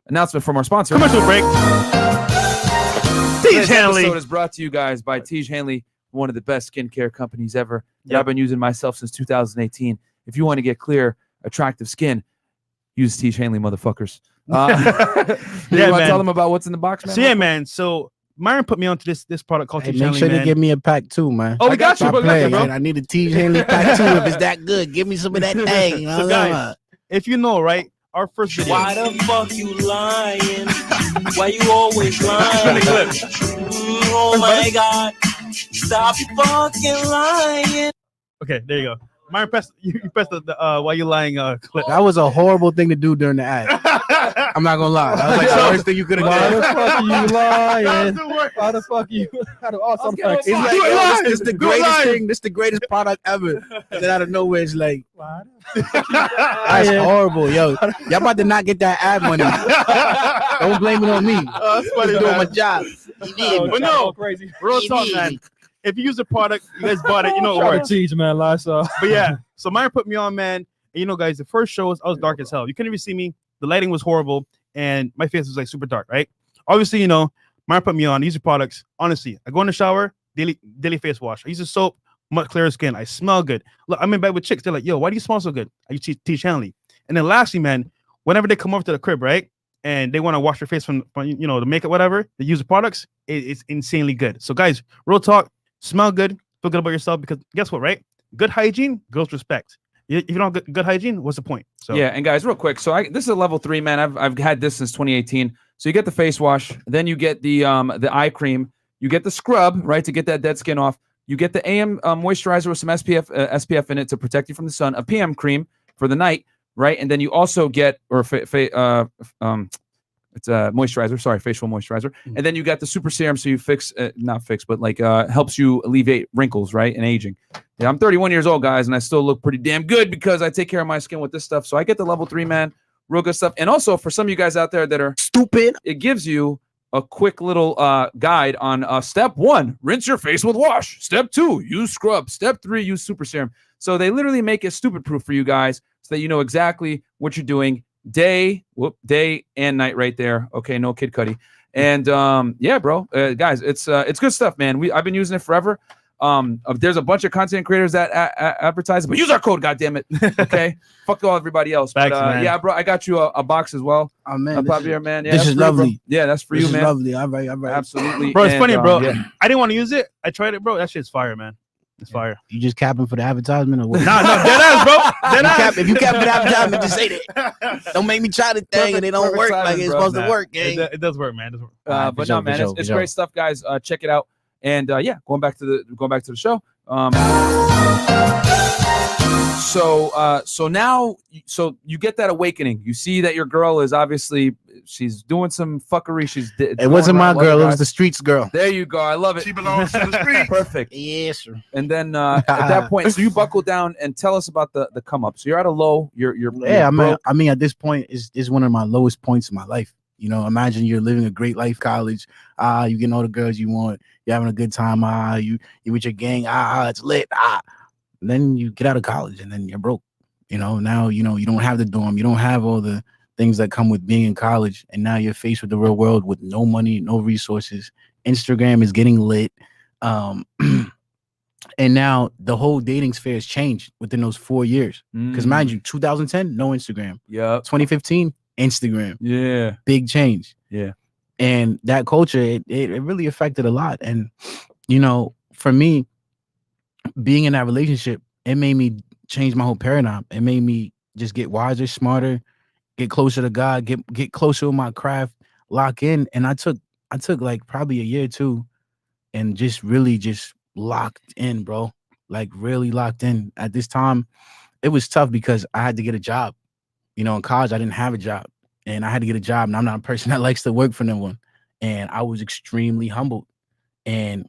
announcement from our sponsor. Commercial break. Tiege Hanley. This episode is brought to you guys by Tiege Hanley, one of the best skincare companies ever. That I've been using myself since 2018. If you want to get clear, attractive skin, use Tiege Hanley, motherfuckers. You want to tell them about what's in the box, man? So yeah, man. So Myron put me onto this product called Tiege Hanley. Make sure to give me a pack too, man. Oh, we got you, bro. I need a Tiege Hanley pack too. If it's that good, give me some of that thing. So guys, if you know, right, our first video. Why the fuck you lying? Why you always lying? Oh my God! Stop fucking lying. Okay, there you go. Myron, you pressed the why you lying clip. That was a horrible thing to do during the ad. I'm not gonna lie. That was like the worst thing you could have done. Why the fuck you lying? Why the fuck you? Out of all some facts. It's like, yo, this is the greatest thing. This is the greatest product ever. And then out of nowhere, it's like, that's horrible, yo. Y'all about to not get that ad money. Don't blame it on me. That's funny, doing my job. But no, crazy. Real talk, man. If you use the product, you guys bought it, you know it works. Tiege, man, Lysol. But yeah, so Myron put me on, man. And you know, guys, the first show I was dark as hell. You couldn't even see me. The lighting was horrible, and my face was like super dark, right? Obviously, you know, Myron put me on. These are products. Honestly, I go in the shower, daily face wash. I use the soap, much clearer skin. I smell good. Look, I'm in bed with chicks. They're like, yo, why do you smell so good? I use Tiege Hanley. And then lastly, man, whenever they come over to the crib, right, and they want to wash their face from you know, the makeup, whatever, they use the products. It's insanely good. So, guys, real talk, smell good. Feel good about yourself, because guess what, right? Good hygiene, girls respect. If you don't have good hygiene, what's the point? So yeah, and guys, real quick. So this is a level 3, man. I've had this since 2018. So you get the face wash, then you get the eye cream, you get the scrub, right, to get that dead skin off. You get the AM moisturizer with some SPF in it to protect you from the sun. A PM cream for the night, right? And then you also get it's a moisturizer, sorry, facial moisturizer. And then you got the super serum, so you helps you alleviate wrinkles, right, and aging. Yeah, I'm 31 years old, guys, and I still look pretty damn good because I take care of my skin with this stuff. So I get the level 3, man, real good stuff. And also for some of you guys out there that are stupid, it gives you a quick little guide on step 1, rinse your face with wash. Step 2, use scrub. Step 3, use super serum. So they literally make it stupid proof for you guys so that you know exactly what you're doing. Day and night right there. Okay, no Kid Cudi. And yeah, bro, guys, it's good stuff, man. I've been using it forever. There's a bunch of content creators that advertise, but use our code, goddammit. Okay, fuck all everybody else. Thanks, but yeah, bro, I got you a box as well. Oh man, Papiyerr, man. Yeah, this is lovely. Yeah, that's for you, man. Lovely. All right. Absolutely, bro. It's funny, bro. Yeah. I didn't want to use it. I tried it, bro. That shit's fire, man. It's fire. You just capping for the advertisement or what? No, dead ass, bro. Dead ass. If you cap for the advertisement, just say that. Don't make me try the thing and it don't work like it's supposed to work. It does work, man. It does work. But no, man, it's great stuff, guys. Check it out. And yeah, going back to the show. So now, so you get that awakening. You see that your girl is obviously, she's doing some fuckery. It wasn't my girl. It was the streets girl. There you go. I love it. She belongs to the street. Perfect. Yes, sir. And then at that point, so you buckle down and tell us about the come up. So you're at a low. You're broke. I mean, at this point, is one of my lowest points in my life. You know, imagine you're living a great life, college. You getting all the girls you want. You're having a good time. You with your gang. It's lit. And then you get out of college and then you're broke. You know, now, you don't have the dorm. You don't have all the things that come with being in college. And now you're faced with the real world with no money, no resources. Instagram is getting lit. And now the whole dating sphere has changed within those 4 years. Because mind you, 2010, no Instagram. Yeah. 2015, Instagram. Yeah. Big change. Yeah. And that culture, it really affected a lot. And, for me, being in that relationship, it made me change my whole paradigm. It made me just get wiser, smarter, get closer to God, get closer with my craft, lock in. And I took like probably a year or two and just really just locked in, bro. Like really locked in. At this time, it was tough because I had to get a job. In college, I didn't have a job and I had to get a job. And I'm not a person that likes to work for no one. And I was extremely humbled. And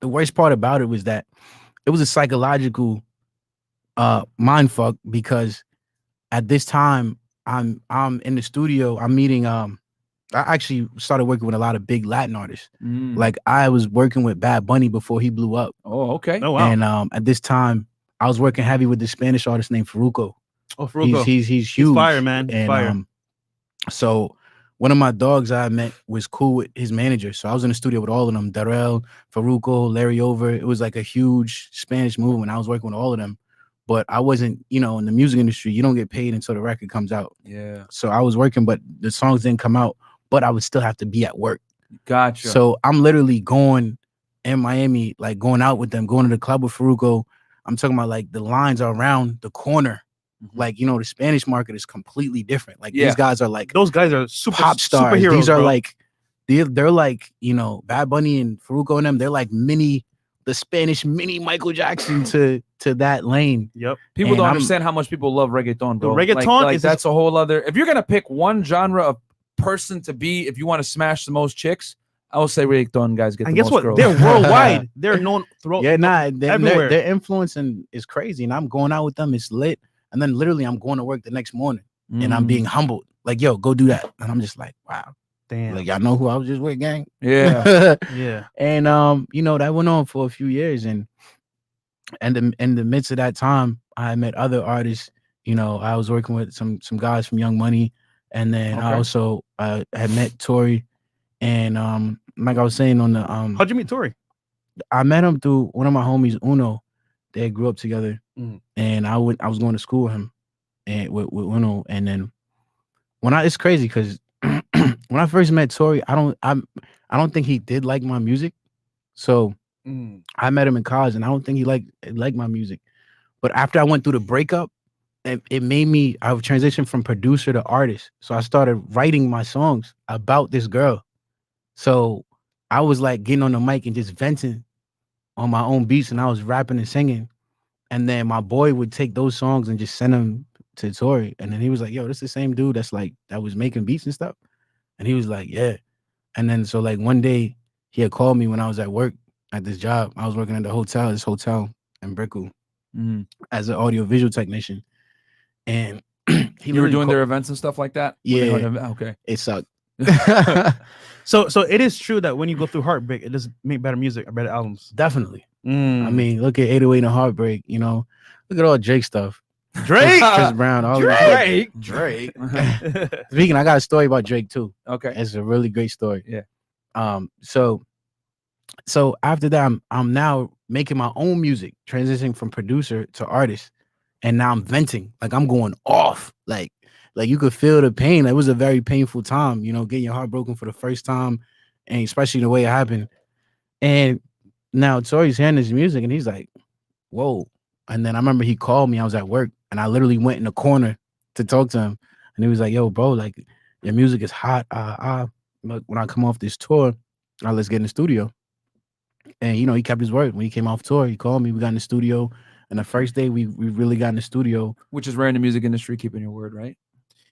the worst part about it was that it was a psychological mind fuck because at this time I'm in the studio. I'm meeting. I actually started working with a lot of big Latin artists. Like I was working with Bad Bunny before he blew up. Oh, okay. Oh, wow. And at this time, I was working heavy with this Spanish artist named Farruko. Oh, Farruko. He's huge. He's fire, man. And Fire. so one of my dogs I met was cool with his manager. So I was in the studio with all of them, Darrell, Farruko, Larry Over. It was like a huge Spanish movement. I was working with all of them. But I wasn't, in the music industry, you don't get paid until the record comes out. Yeah. So I was working, but the songs didn't come out, but I would still have to be at work. Gotcha. So I'm literally going in Miami, like going out with them, going to the club with Farruko. I'm talking about like the lines are around the corner. Like, the Spanish market is completely different. Like these guys are like those guys are super pop stars. Superheroes, These are bro. like they're like, Bad Bunny and Farruko and them, they're like the Spanish mini Michael Jackson to that lane. Yep. People And don't I'm- understand how much people love reggaeton, bro. The reggaeton like is that's a whole other. If you're gonna pick one genre of person to be, if you want to smash the most chicks, I will say reggaeton guys get And the guess most what? girls. They're worldwide. They're known throughout. Yeah, everywhere. their influence is crazy. And I'm going out with them, it's lit. And then literally I'm going to work the next morning and I'm being humbled. Like, yo, go do that. And I'm just like, wow. Damn. Like, y'all know who I was just with, gang? Yeah. Yeah. And that went on for a few years. And in the midst of that time, I met other artists. I was working with some guys from Young Money. And then I also had met Tory. And like I was saying on the How'd you meet Tory? I met him through one of my homies, Uno. They grew up together. And I was going to school with him and with Uno. And then it's crazy because when I first met Tory, I don't think he did like my music. So I met him in college and I don't think he liked my music. But after I went through the breakup, it made me, I transitioned from producer to artist. So I started writing my songs about this girl. So I was like getting on the mic and just venting on my own beats and I was rapping and singing. And then my boy would take those songs and just send them to Tory. And then he was like, yo, this is the same dude that was making beats and stuff. And he was like, yeah. And then so like one day he had called me when I was at work at this job. I was working at this hotel in Brickell as an audio-visual technician. And you were doing their events and stuff like that? Yeah. Okay. It sucked. So it is true that when you go through heartbreak, it does make better music or better albums. Definitely. I mean, look at 808 and Heartbreak, look at all Drake stuff. Drake, Chris Brown, all Drake. Speaking, I got a story about Drake too. Okay. It's a really great story. Yeah. So after that, I'm now making my own music, transitioning from producer to artist. And now I'm venting. Like I'm going off. Like you could feel the pain. It was a very painful time, getting your heart broken for the first time. And especially the way it happened. And now Tory's hearing this music and he's like, whoa. And then I remember he called me. I was at work and I literally went in the corner to talk to him. And he was like, yo, bro, like your music is hot. When I come off this tour, let's get in the studio. And he kept his word. When he came off tour, he called me. We got in the studio, and the first day we really got in the studio, which is rare in the music industry, keeping your word, right?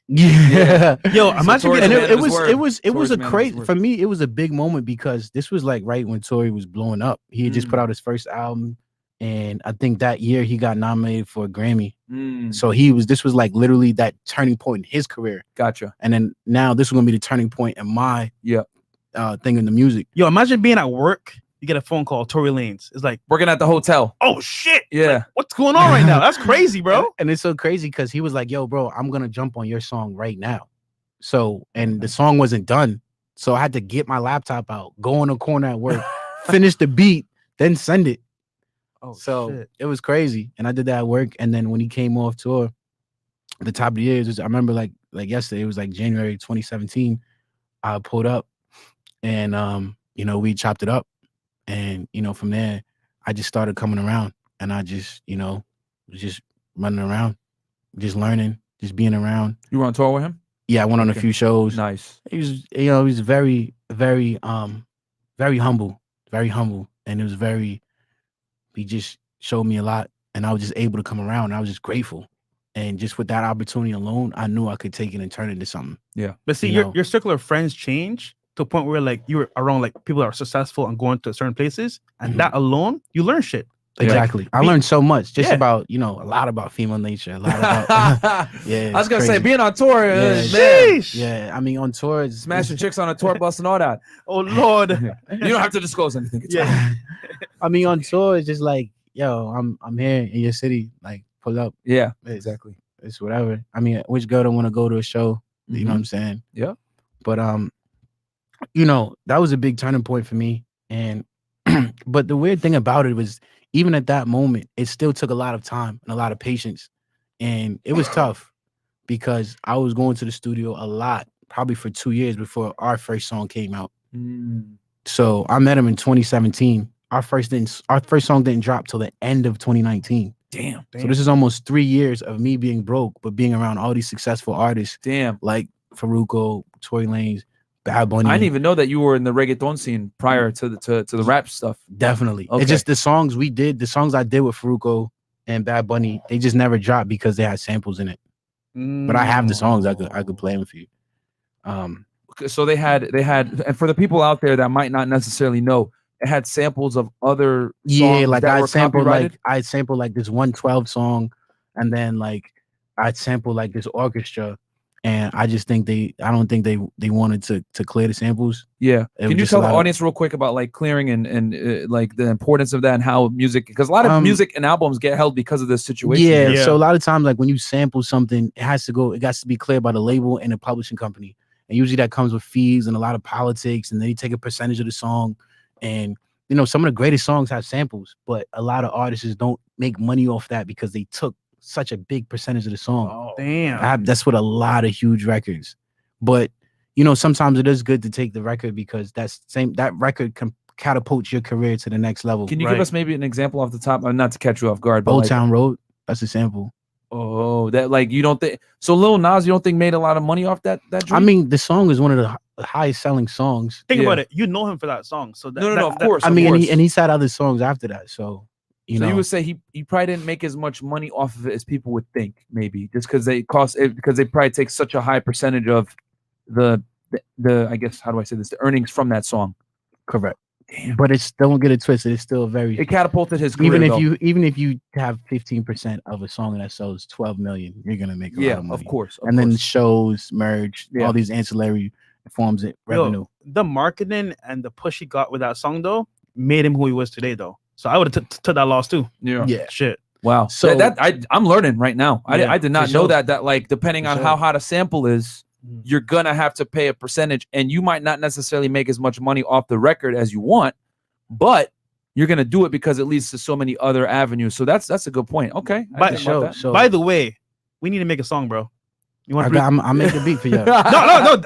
Yeah. Yo, imagine Tory getting man of his word. it was Tory's a man of his crazy word. for me. It was a big moment because this was like right when Tory was blowing up. He had just put out his first album, and I think that year he got nominated for a Grammy. So this was like literally that turning point in his career. Gotcha. And then now this is gonna be the turning point in my thing in the music. Yo, imagine being at work. You get a phone call, Tory Lanez. It's like working at the hotel. Oh shit! Yeah, like, what's going on right now? That's crazy, bro. And it's so crazy because he was like, "Yo, bro, I'm gonna jump on your song right now." So, and the song wasn't done, so I had to get my laptop out, go in the corner at work, finish the beat, then send it. Oh, so shit. It was crazy, and I did that at work. And then when he came off tour, at the top of the year, I remember like yesterday, it was like January 2017. I pulled up, and we chopped it up. And, from there, I just started coming around, and I just, was just running around, just learning, just being around. You were on tour with him? Yeah, I went on a few shows. Nice. He was, he was very, very, very humble, and it was he just showed me a lot, and I was just able to come around. And I was just grateful, and just with that opportunity alone, I knew I could take it and turn it into something. Yeah, but see, your circle of friends change to a point where like you were around like people that are successful and going to certain places, and that alone, you learn shit. Exactly. Like, I learned so much just about, a lot about female nature, a lot about I was gonna say being on tour, yeah. I mean, on tour, smashing chicks on a tour bus and all that. Oh Lord, you don't have to disclose anything. It's fine. I mean, on tour, it's just like, yo, I'm here in your city, like pull up. Yeah, exactly. It's whatever. I mean, which girl don't want to go to a show? You know what I'm saying? Yeah. But that was a big turning point for me. And but the weird thing about it was, even at that moment, it still took a lot of time and a lot of patience. And it was tough because I was going to the studio a lot, probably for 2 years before our first song came out. So I met him in 2017. Our first song didn't drop till the end of 2019. Damn. So this is almost 3 years of me being broke, but being around all these successful artists. Damn. Like Farruko, Tory Lanez, Bad Bunny. I didn't even know that you were in the reggaeton scene prior to the rap stuff. Definitely. Okay. It's just the songs I did with Farruko and Bad Bunny, they just never dropped because they had samples in it. But I have the songs I could play them for you. So they had, and for the people out there that might not necessarily know, it had samples of other songs like that I were sampled copyrighted? like this 112 song, and then like I'd sample like this orchestra. And I don't think they wanted to clear the samples. Yeah. Can you tell the audience real quick about like clearing and like the importance of that and how music, because a lot of music and albums get held because of this situation. Yeah. So a lot of times, like when you sample something, it has to be cleared by the label and the publishing company. And usually that comes with fees and a lot of politics, and then they take a percentage of the song. And some of the greatest songs have samples, but a lot of artists don't make money off that because they took such a big percentage of the song. Oh, damn. That's what a lot of huge records. But sometimes it is good to take the record because that record can catapult your career to the next level. Can you give us maybe an example off the top? Not to catch you off guard, but Old Town Road, that's a sample. Oh, that like you don't think so? Lil Nas, you don't think made a lot of money off that joint? I mean, the song is one of the highest selling songs. Think about it. You know him for that song, so no, of course. I mean, and he's had other songs after that, so. You would say he probably didn't make as much money off of it as people would think, maybe just because they probably take such a high percentage of the I guess, how do I say this, the earnings from that song. Correct. Damn. But it's, don't get it twisted, it's still it catapulted his career. Even if you have 15% of a song that sells 12 million, you're gonna make a lot of money. Of course. Then shows, merge, all these ancillary forms of revenue. The marketing and the push he got with that song though made him who he was today though. So I would have took that loss too. Yeah. Shit. Wow. So I'm learning right now. I did not know that like depending on how hot a sample is, you're gonna have to pay a percentage, and you might not necessarily make as much money off the record as you want, but you're gonna do it because it leads to so many other avenues. So that's a good point. Okay. By the way, we need to make a song, bro. You want? I'll make the beat for you. No.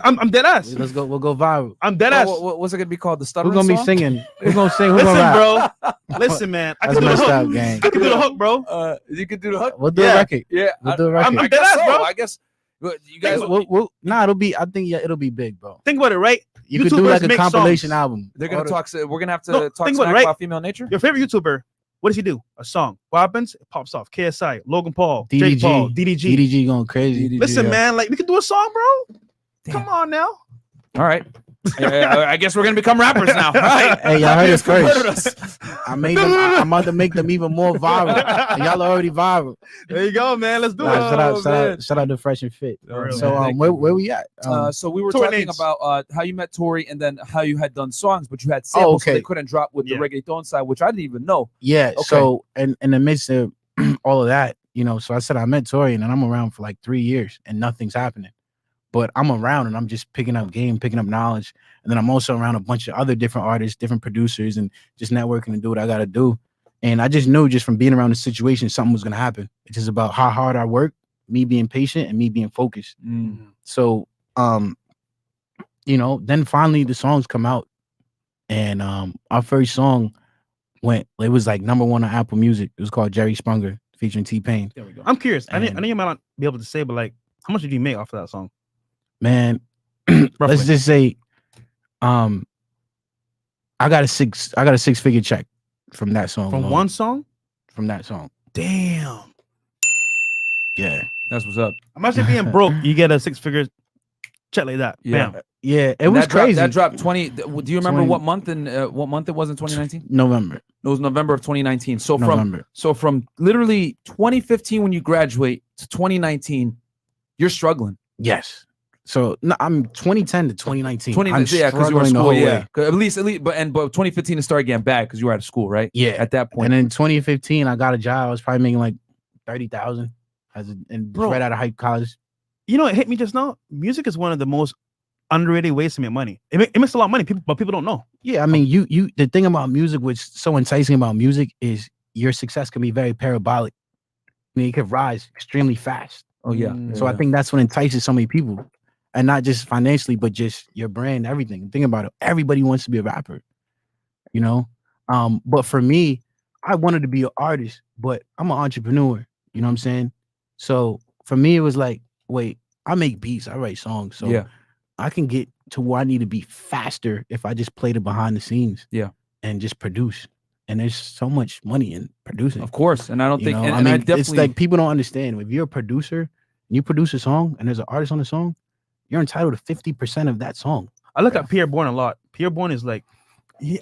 I'm dead ass. We'll go viral. I'm dead ass. What's it gonna be called? The stuttering Who's gonna song? be singing? Who's gonna sing? Who's Listen, gonna rap? bro. Listen, man. I That's can do the messed hook. up, gang. I can do the hook, bro. You can do the hook. We'll do a record. Yeah, We'll do a record. I'm dead ass, bro. I guess You guys, it'll be. I think it'll be big, bro. Think about it, right? You could do like a make compilation songs. album. they're gonna talk. We're gonna have to No, talk think about smack it, right? about female nature. Your favorite YouTuber, what does he do? A song. What happens? It pops off. KSI, Logan Paul, DDG, Jake Paul, DDG. DDG going crazy. DDG, Listen, yeah. man, like we could do a song, bro. Damn. Come on now. All right. I guess we're gonna become rappers now. All right. Hey, y'all heard it Converted first. us. I made them. I'm about to make them even more viral. And y'all are already viral. There you go, man. Let's do Nah, it. shout out to Fresh and Fit. real, So man. where we at? So we were Tory talking Lanez. about how you met Tory and then how you had done songs, but you had samples, so okay. they couldn't drop with Yeah. the reggaeton side, which I didn't even know. Yeah. Okay. So in the midst of all of that, so I said I met Tory and then I'm around for like 3 years and nothing's happening. But I'm around and I'm just picking up game, picking up knowledge. And then I'm also around a bunch of other different artists, different producers, and just networking and do what I got to do. And I just knew just from being around the situation, something was going to happen. It's just about how hard I work, me being patient and me being focused. So, then finally the songs come out and our first song it was like #1 on Apple Music. It was called Jerry Sprunger featuring T-Pain. There we go. I'm curious. I And- know you might not be able to say, but like, how much did you make off of that song? Man, Roughly. let's just say, I got a 6-figure check from that song. From alone. one song? From that song. Damn. Yeah. That's what's up. Imagine being broke, you get a 6-figure check like that. Yeah. Bam. Yeah, it And was that dropped- crazy. That dropped 20. Do you remember 20 what month it was in 2019? November. It was November of 2019. So November. from literally 2015 when you graduate to 2019, you're struggling. Yes. So no, I'm 2010 to 2019. I'm yeah, because you were struggling in the school. whole Yeah, way. 'Cause at least, but 2015 it started getting bad because you were out of school, right? Yeah. At that point. And in 2015, I got a job. I was probably making like 30,000 and Bro. right out of college. You know, it hit me just now. Music is one of the most underrated ways to make money. It makes a lot of money, but people don't know. Yeah, I mean, you the thing about music, what's so enticing about music is your success can be very parabolic. I mean, it could rise extremely fast. Oh yeah. So I think that's what entices so many people, and not just financially, but just your brand, everything. Think about it. Everybody wants to be a rapper, But for me, I wanted to be an artist, but I'm an entrepreneur. You know what I'm saying? So for me, it was like, wait, I make beats, I write songs, so Yeah. I can get to where I need to be faster if I just play the behind the scenes, Yeah. and just produce. And there's so much money in producing. Of course, and I don't You think. know, And, I and mean, I it's definitely. like people don't understand. If you're a producer and you produce a song and there's an artist on the song, you're entitled to 50% of that song. I look at Pierre Bourne a lot. Pierre Bourne is like,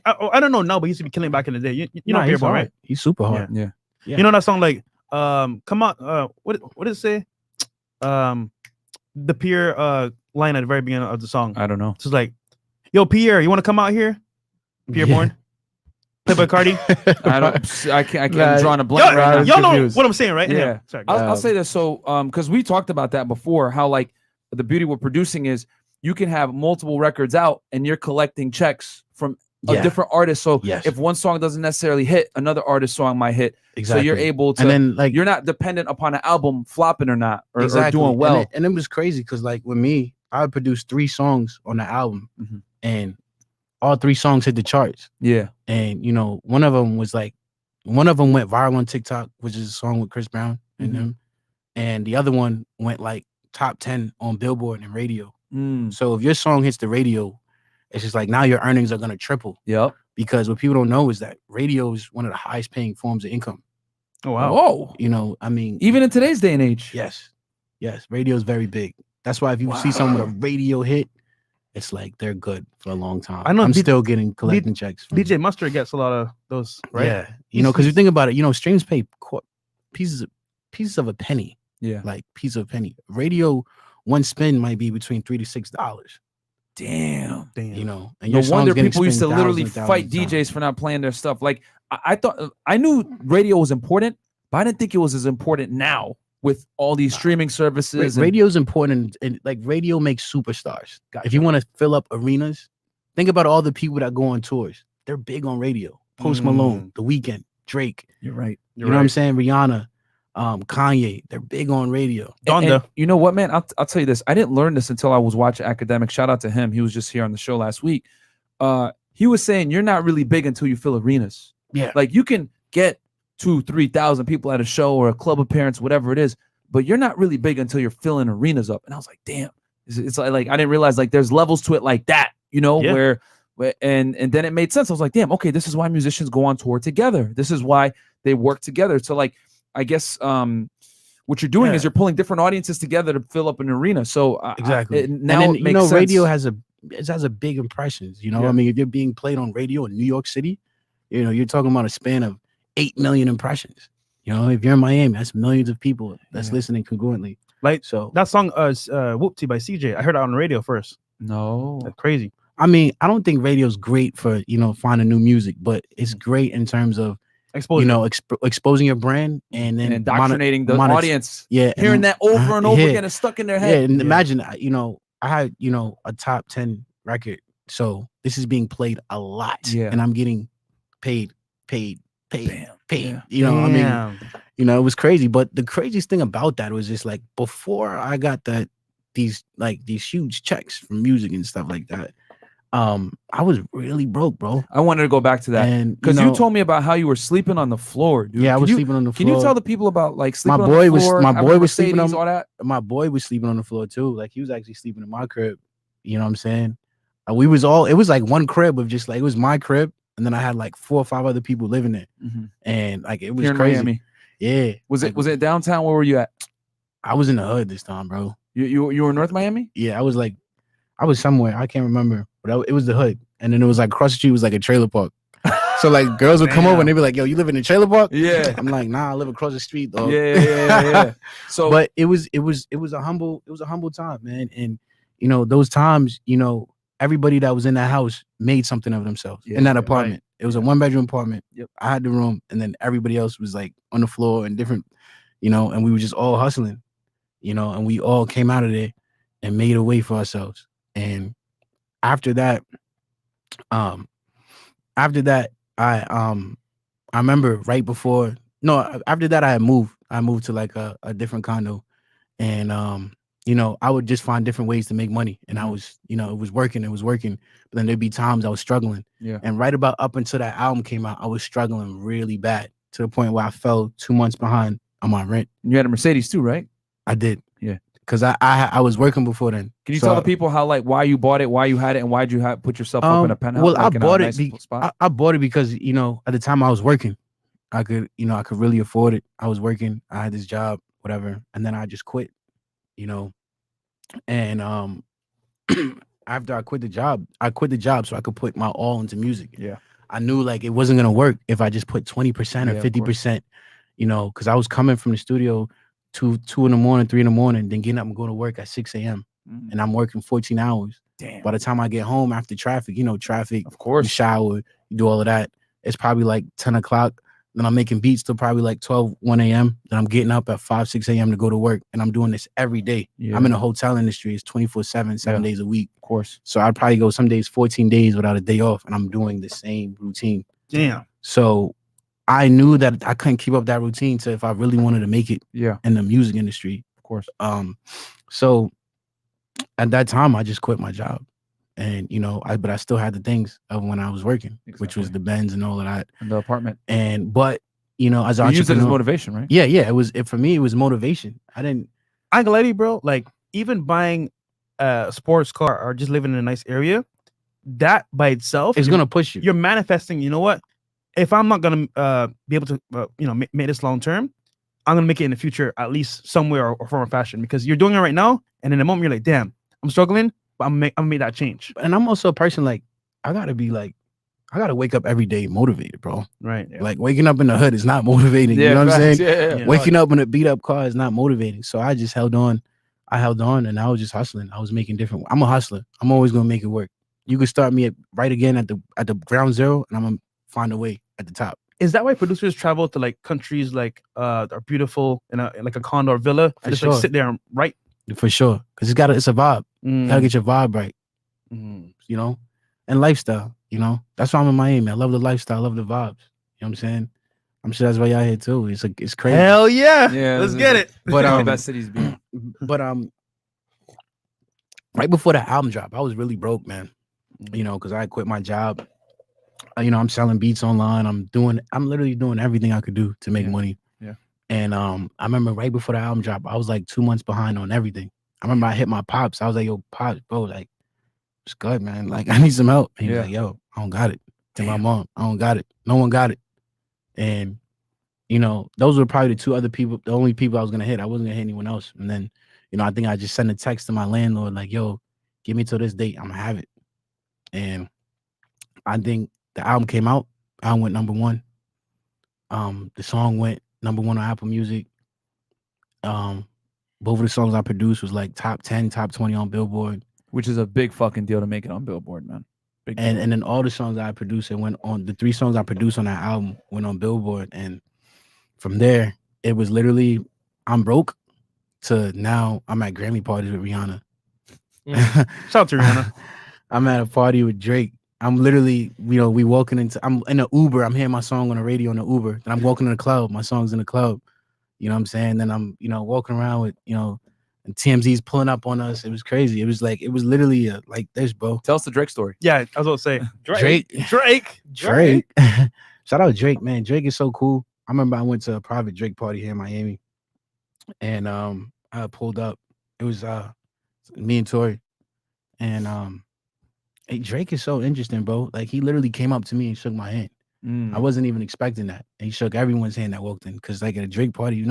I don't know now, but he used to be killing back in the day. You know Nah, Pierre he's Bourne, hard. right? He's super hard. Yeah. Yeah. You know that song like, come on, what did it say? The Pierre line at the very beginning of the song. I don't know. It's just like, yo, Pierre, you want to come out here? Pierre Yeah. Bourne, played by Cardi. I don't. I can't. Nah, I'm drawing a blank Y'all, right now. y'all know confused. what I'm saying, right? Yeah. Sorry. I'll say this. So, because we talked about that before, how like the beauty with producing is you can have multiple records out and you're collecting checks from a Yeah. different artist. So Yes. if one song doesn't necessarily hit, another artist's song might hit. Exactly. So you're able to. and then like You're not dependent upon an album flopping or not, or exactly. doing well. And it was crazy because like with me, I produced 3 songs on the album, Mhm. and all 3 songs hit the charts. Yeah. And one of them went viral on TikTok, which is a song with Chris Brown and Mhm. him, and the other one went like top 10 on Billboard and radio. Mm. So if your song hits the radio, it's just like now your earnings are gonna triple, Yep. because what people don't know is that radio is one of the highest paying forms of income. Oh wow. Whoa. I mean, Even in today's day and age. yes, radio is very big. That's why if you see someone with a radio hit, it's like they're good for a long time. I know I'm D- still collecting checks. From, DJ Mustard gets a lot of those, right? Yeah, because you think about it, streams pay pieces of a penny, Yeah. like piece of a penny. Radio, one spin might be between $3 to $6. Damn. Damn. And No your song's wonder getting people used to spent literally thousands and fight thousands of DJs times. for not playing their stuff. Like I thought I knew radio was important, but I didn't think it was as important now with all these streaming services. and- Radio's important, and like radio makes superstars. If you want to fill up arenas, think about all the people that go on tours. They're big on radio. Post Malone, The Weeknd, Drake. You're right. You know what I'm saying? Rihanna, Kanye. They're big on radio. Donda. You know what, man? I'll tell you this. I didn't learn this until I was watching Academic. Shout out to him. He was just here on the show last week. He was saying you're not really big until you fill arenas. Yeah. Like you can get 2,000-3,000 people at a show or a club appearance, whatever it is. but you're not really big until you're filling arenas up. And I was like, damn, it's like I didn't realize like there's levels to it like that, you know, where and then it made sense. I was like, damn, okay, this is why musicians go on tour together. This is why they work together. So like, I guess what you're doing is you're pulling different audiences together to fill up an arena. So exactly. Now and then, it makes sense. radio has a big impressions. You know, Yeah. I mean, if you're being played on radio in New York City, you know, you're talking about a span of 8 million impressions. You know, if you're in Miami, that's millions of people that's listening congruently. Like so, that song, "Whoopty" by CJ. I heard it on the radio first. No, That's crazy. I mean, I don't think radio's great for, you know, finding new music, but it's great in terms of Exposure. you know, exposing your brand and then indoctrinating the audience. Yeah, hearing that over and over again is stuck in their head. Yeah, and imagine, you know, I had, you know, a top 10 record, so this is being played a lot, and I'm getting paid. Bam. Yeah. You know, I mean, you know, it was crazy. But the craziest thing about that was just like before I got these huge checks from music and stuff like that. I was really broke, bro. I wanted to go back to that because you told me about how you were sleeping on the floor, dude. Yeah, I was sleeping on the floor. Can you tell the people about like sleeping my on boy the floor? My boy was sleeping on all that. My boy was sleeping on the floor too. Like he was actually sleeping in my crib. You know what I'm saying? We was all. It was like one crib of just like it was my crib, and then I had like 4 or 5 other people living there, and like it was Here in crazy. Miami. Yeah. Was it downtown? Where were you at? I was in the hood this time, bro. You were in North Miami? Yeah, I was somewhere. I can't remember, but it was the hood. And then it was like across the street was like a trailer park. So like girls would come over and they'd be like, "Yo, you live in a trailer park?" Yeah. I'm like, "Nah, I live across the street though." Yeah. So, but it was a humble time, man. And you know, those times, you know, everybody that was in that house made something of themselves in that apartment. Right. It was a 1-bedroom apartment. Yep. I had the room, and then everybody else was like on the floor and different, you know, and we were just all hustling, you know, and we all came out of there and made a way for ourselves. And after that, I remember right before, no, after that I had moved. I moved to like a different condo, and you know, I would just find different ways to make money, and I was, you know, it was working, but then there'd be times I was struggling. Yeah. And right about up until that album came out, I was struggling really bad to the point where I fell 2 months behind on my rent. You had a Mercedes too, right? I did. Yeah. Because I was working before then. Can you tell the people how, like, why you bought it, why you had it, and why'd you put yourself up in a penthouse? Well, like I bought it. I bought it because, you know, at the time I was working. I could really afford it. I was working. I had this job, whatever, and then I just quit. You know, and after I quit the job so I could put my all into music. Yeah. I knew like it wasn't gonna work if I just put 20% or 50%. You know, because I was coming from the studio 2 in the morning, 3 in the morning, then getting up and going to work at 6 a.m. And I'm working 14 hours. Damn. By the time I get home after traffic, you know, of course, you shower, you do all of that. It's probably like 10 o'clock. Then I'm making beats till probably like 12, 1 a.m. Then I'm getting up at 5, 6 a.m. to go to work. And I'm doing this every day. Yeah. I'm in the hotel industry. It's 24/7, 7 days a week. Of course. So I'd probably go some days 14 days without a day off. And I'm doing the same routine. Damn. So I knew that I couldn't keep up that routine. So if I really wanted to make it in the music industry, of course. So at that time, I just quit my job. And, you know, but I still had the things of when I was working, which was the Benz and all of that. And the apartment. But, you know, as an entrepreneur. You used it as motivation, right? Yeah. For me, it was motivation. I ain't gonna lie to you, bro. Like, even buying a sports car or just living in a nice area, that by itself is going to push you. You're manifesting, you know what? If I'm not going to be able to, you know, make this long term, I'm going to make it in the future, at least somewhere or form of fashion, because you're doing it right now. And in the moment, you're like, damn, I'm struggling, but I'm make that change. And I'm also a person like, I got to wake up every day motivated, bro. Right. Yeah. Like waking up in the hood is not motivating. You know what I'm saying? Yeah. Waking up in a beat up car is not motivating. So I just held on. And I was just hustling. I was making different. I'm a hustler. I'm always going to make it work. You could start me right again at the ground zero, and I'm going to find a way at the top. Is that why producers travel to like countries like are beautiful in like a condo or villa and just like sit there and write? For sure, because it's a vibe. You gotta get your vibe right. You know, and lifestyle. You know, that's why I'm in Miami. I love the lifestyle. I love the vibes. You know what I'm saying? I'm sure that's why y'all here too. It's crazy. Hell yeah, let's get it. But best cities be. But right before the album drop, I was really broke, man. You know, because I quit my job. You know, I'm selling beats online. I'm literally doing everything I could do to make money. Yeah. And I remember right before the album drop, I was like 2 months behind on everything. I remember I hit my pops. I was like, yo, pops, bro, like, it's good, man. Like, I need some help. And he was like, yo, I don't got it. To my mom, I don't got it. No one got it. And, you know, those were probably the only people I was going to hit. I wasn't going to hit anyone else. And then, you know, I think I just sent a text to my landlord, like, yo, give me till this date. I'm going to have it. And I think the album came out. Album went number 1. The song went number 1 on Apple Music. Both of the songs I produced was like top 10, top 20 on Billboard. Which is a big fucking deal to make it on Billboard, man. Big deal. And then all the songs I produced and went on, the 3 songs I produced on that album went on Billboard. And from there, it was literally I'm broke to now I'm at Grammy parties with Rihanna. Shout out to Rihanna. I'm at a party with Drake. I'm literally, you know, I'm in an Uber. I'm hearing my song on the radio in the Uber. Then I'm walking in the club. My song's in the club. You know what I'm saying? Then I'm, you know, walking around with, you know, and TMZ's pulling up on us. It was crazy. It was literally like this, bro. Tell us the Drake story. Yeah, I was about to say Drake. Shout out Drake, man. Drake is so cool. I remember I went to a private Drake party here in Miami, and I pulled up. It was me and Tori, and hey, Drake is so interesting, bro. Like he literally came up to me and shook my hand. I wasn't even expecting that. And he shook everyone's hand that walked in because like at a Drake party,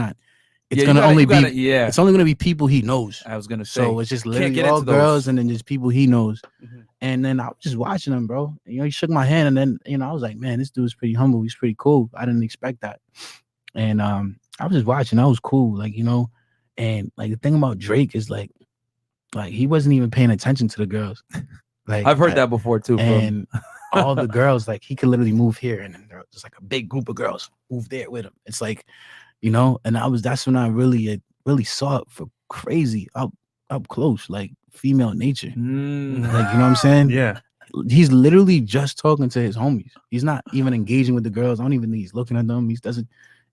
it's only gonna be people he knows. I was gonna say. So it's just literally all girls and then just people he knows. And then I was just watching him, bro. You know, he shook my hand and then, you know, I was like, man, this dude's pretty humble. He's pretty cool. I didn't expect that. And I was just watching. That was cool. Like, you know, and like the thing about Drake is like he wasn't even paying attention to the girls. Like I've heard that before too, bro. And all the girls, like he could literally move here and then there's like a big group of girls move there with him. It's like, you know, and that's when I really saw it for crazy up close, like female nature. Like, you know what I'm saying? Yeah. He's literally just talking to his homies. He's not even engaging with the girls. I don't even think he's looking at them. He doesn't.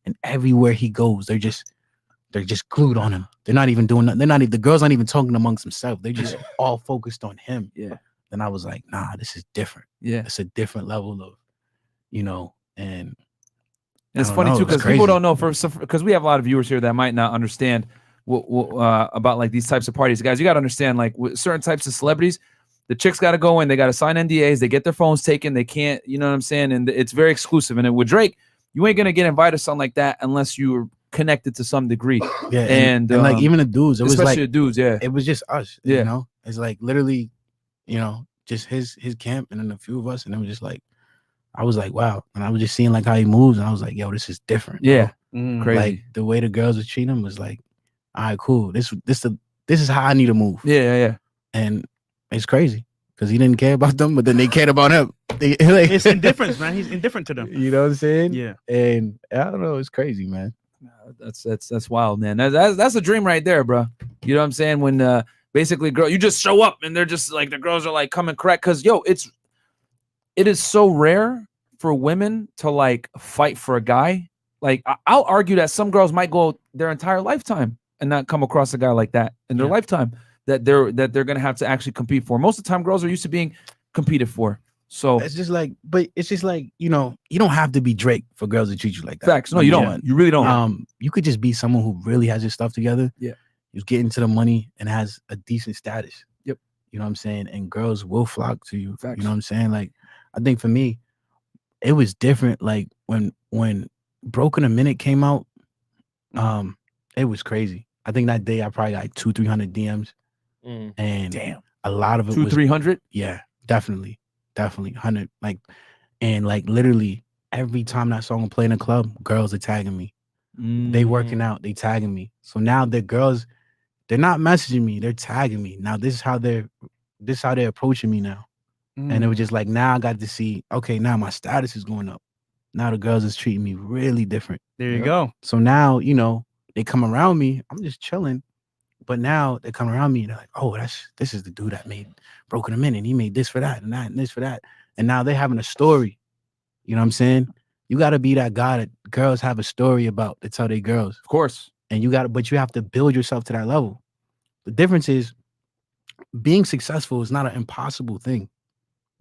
And everywhere he goes, they're just glued on him. They're not even doing nothing. The girls aren't even talking amongst themselves. They're just all focused on him. Yeah. Then I was like, nah, this is different. Yeah. It's a different level of, you know, and it's funny too because people don't know because we have a lot of viewers here that might not understand about like these types of parties. Guys, you got to understand like with certain types of celebrities, the chicks got to go in, they got to sign NDAs, they get their phones taken, they can't, you know what I'm saying? And it's very exclusive. And with Drake, you ain't gonna get invited to something like that unless you're connected to some degree. Yeah, and like even the dudes, it was especially like the dudes, yeah, it was just us. Yeah, you know, it's like literally, you know, just his camp and then a few of us, and it was just like, I was like, wow, and I was just seeing like how he moves, and I was like, yo, this is different. Yeah, crazy. Like the way the girls were treating him was like, all right, cool. This is how I need to move. Yeah. And it's crazy because he didn't care about them, but then they cared about him. Like, it's indifference, man. He's indifferent to them. You know what I'm saying? Yeah. And I don't know, it's crazy, man. That's wild, man. That's a dream right there, bro. You know what I'm saying? When basically, girl, you just show up and they're just like the girls are like coming correct because it is so rare for women to like fight for a guy. Like I'll argue that some girls might go their entire lifetime and not come across a guy like that in their lifetime that they're gonna have to actually compete for. Most of the time, girls are used to being competed for. So it's just like, but it's just like, you know, you don't have to be Drake for girls to treat you like that. Facts. No, you don't. You really don't. You could just be someone who really has his stuff together. Yeah. Who's getting to the money and has a decent status. Yep. You know what I'm saying? And girls will flock to you. Facts. You know what I'm saying? Like, I think for me, it was different. Like when Broken a Minute came out, it was crazy. I think that day I probably got like 200-300 DMs. And damn, a lot of it 200-300. Yeah, definitely 100. Like, and like literally every time that song would play in a club, girls are tagging me. They working out, they tagging me. So now the girls, they're not messaging me, they're tagging me. Now this is how they're approaching me now. And it was just like, now I got to see, okay, now my status is going up. Now the girls is treating me really different. There you go. So now, you know, they come around me, I'm just chilling. But now they come around me and they're like, oh, this is the dude that made Broken a Minute. He made this for that and that and this for that. And now they're having a story. You know what I'm saying? You got to be that guy that girls have a story about to tell their girls. Of course. And but you have to build yourself to that level. The difference is being successful is not an impossible thing.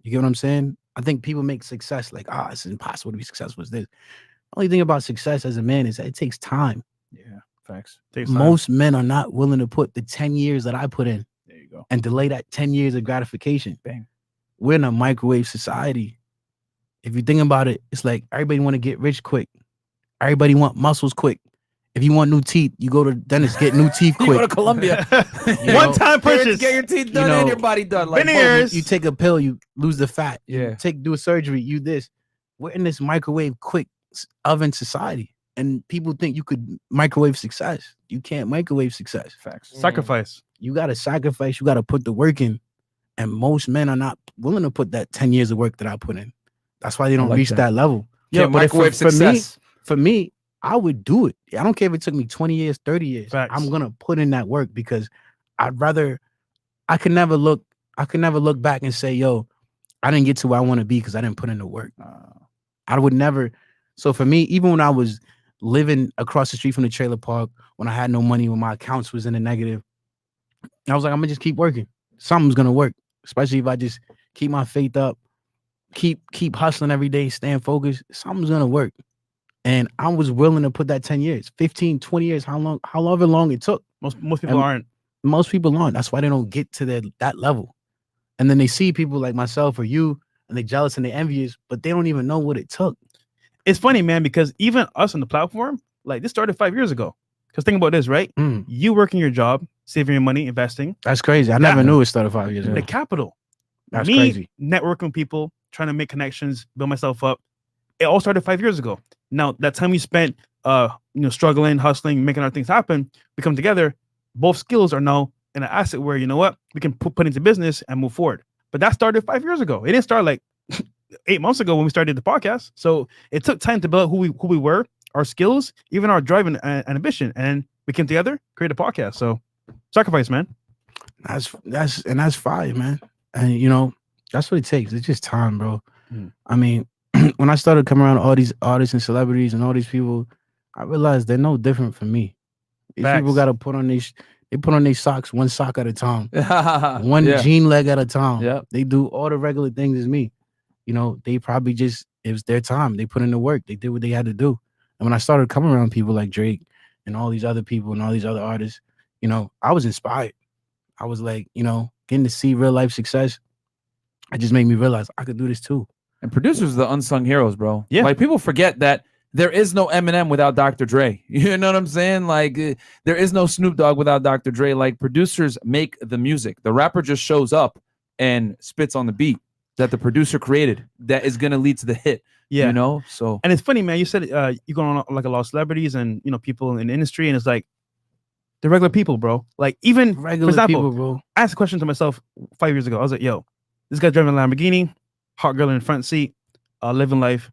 You get what I'm saying? I think people make success like, it's impossible to be successful as this. The only thing about success as a man is that it takes time. Yeah, facts. Takes time. Most men are not willing to put the 10 years that I put in There you go. and delay that 10 years of gratification. Bang. We're in a microwave society. If you think about it, it's like everybody want to get rich quick. Everybody want muscles quick. If you want new teeth, you go to dentist, get new teeth You go quick. to Colombia. One-time purchase. Get your teeth done You know, and your body done. Like, veneers. You take a pill, you lose the fat. Yeah. Do a surgery, you this. We're in this microwave quick oven society. And people think you could microwave success. You can't microwave success. Facts. Sacrifice. You got to sacrifice. You got to put the work in. And most men are not willing to put that 10 years of work that I put in. That's why they don't like reach that. that level. Yeah, but if microwave success. For me, I would do it. I don't care if it took me 20 years, 30 years. Facts. I'm going to put in that work because I could never look back and say, yo, I didn't get to where I want to be because I didn't put in the work. I would never. So for me, even when I was living across the street from the trailer park, when I had no money, when my accounts was in the negative, I was like, I'm gonna just keep working. Something's gonna work, especially if I just keep my faith up, keep hustling every day, staying focused. Something's gonna work. And I was willing to put that 10 years, 15, 20 years, however long it took. Most people aren't. Most people aren't. That's why they don't get to that level. And then they see people like myself or you, and they jealous and they envious, but they don't even know what it took. It's funny, man, because even us on the platform, like this started 5 years ago. Because think about this, right? You working your job, saving your money, investing. That's crazy. I never knew it started 5 years ago. The capital. That's Me crazy. networking with people, trying to make connections, build myself up. It all started 5 years ago. Now that time we spent, struggling, hustling, making our things happen, we come together. Both skills are now an asset where you know what we can put into business and move forward. But that started 5 years ago. It didn't start like 8 months ago when we started the podcast. So it took time to build who we were, our skills, even our drive and ambition, and we came together, created a podcast. So sacrifice, man. That's fire, man. And that's what it takes. It's just time, bro. I mean, when I started coming around all these artists and celebrities and all these people, I realized they're no different from me. These people got to put on their socks one sock at a time, one jean leg at a time. Yeah. They do all the regular things as me. They probably it was their time. They put in the work. They did what they had to do. And when I started coming around people like Drake and all these other people and all these other artists, I was inspired. I was like, getting to see real life success. It just made me realize I could do this too. And producers are the unsung heroes, bro. Yeah. Like people forget that there is no Eminem without Dr. Dre. You know what I'm saying? Like there is no Snoop Dogg without Dr. Dre. Like producers make the music. The rapper just shows up and spits on the beat that the producer created that is going to lead to the hit. Yeah. So. And it's funny, man. You said you go on like a lot of celebrities and, people in the industry, and it's like they're regular people, bro. Like even, Regular for example, people, bro. I asked a question to myself 5 years ago. I was like, yo, this guy's driving a Lamborghini, hot girl in the front seat, living life.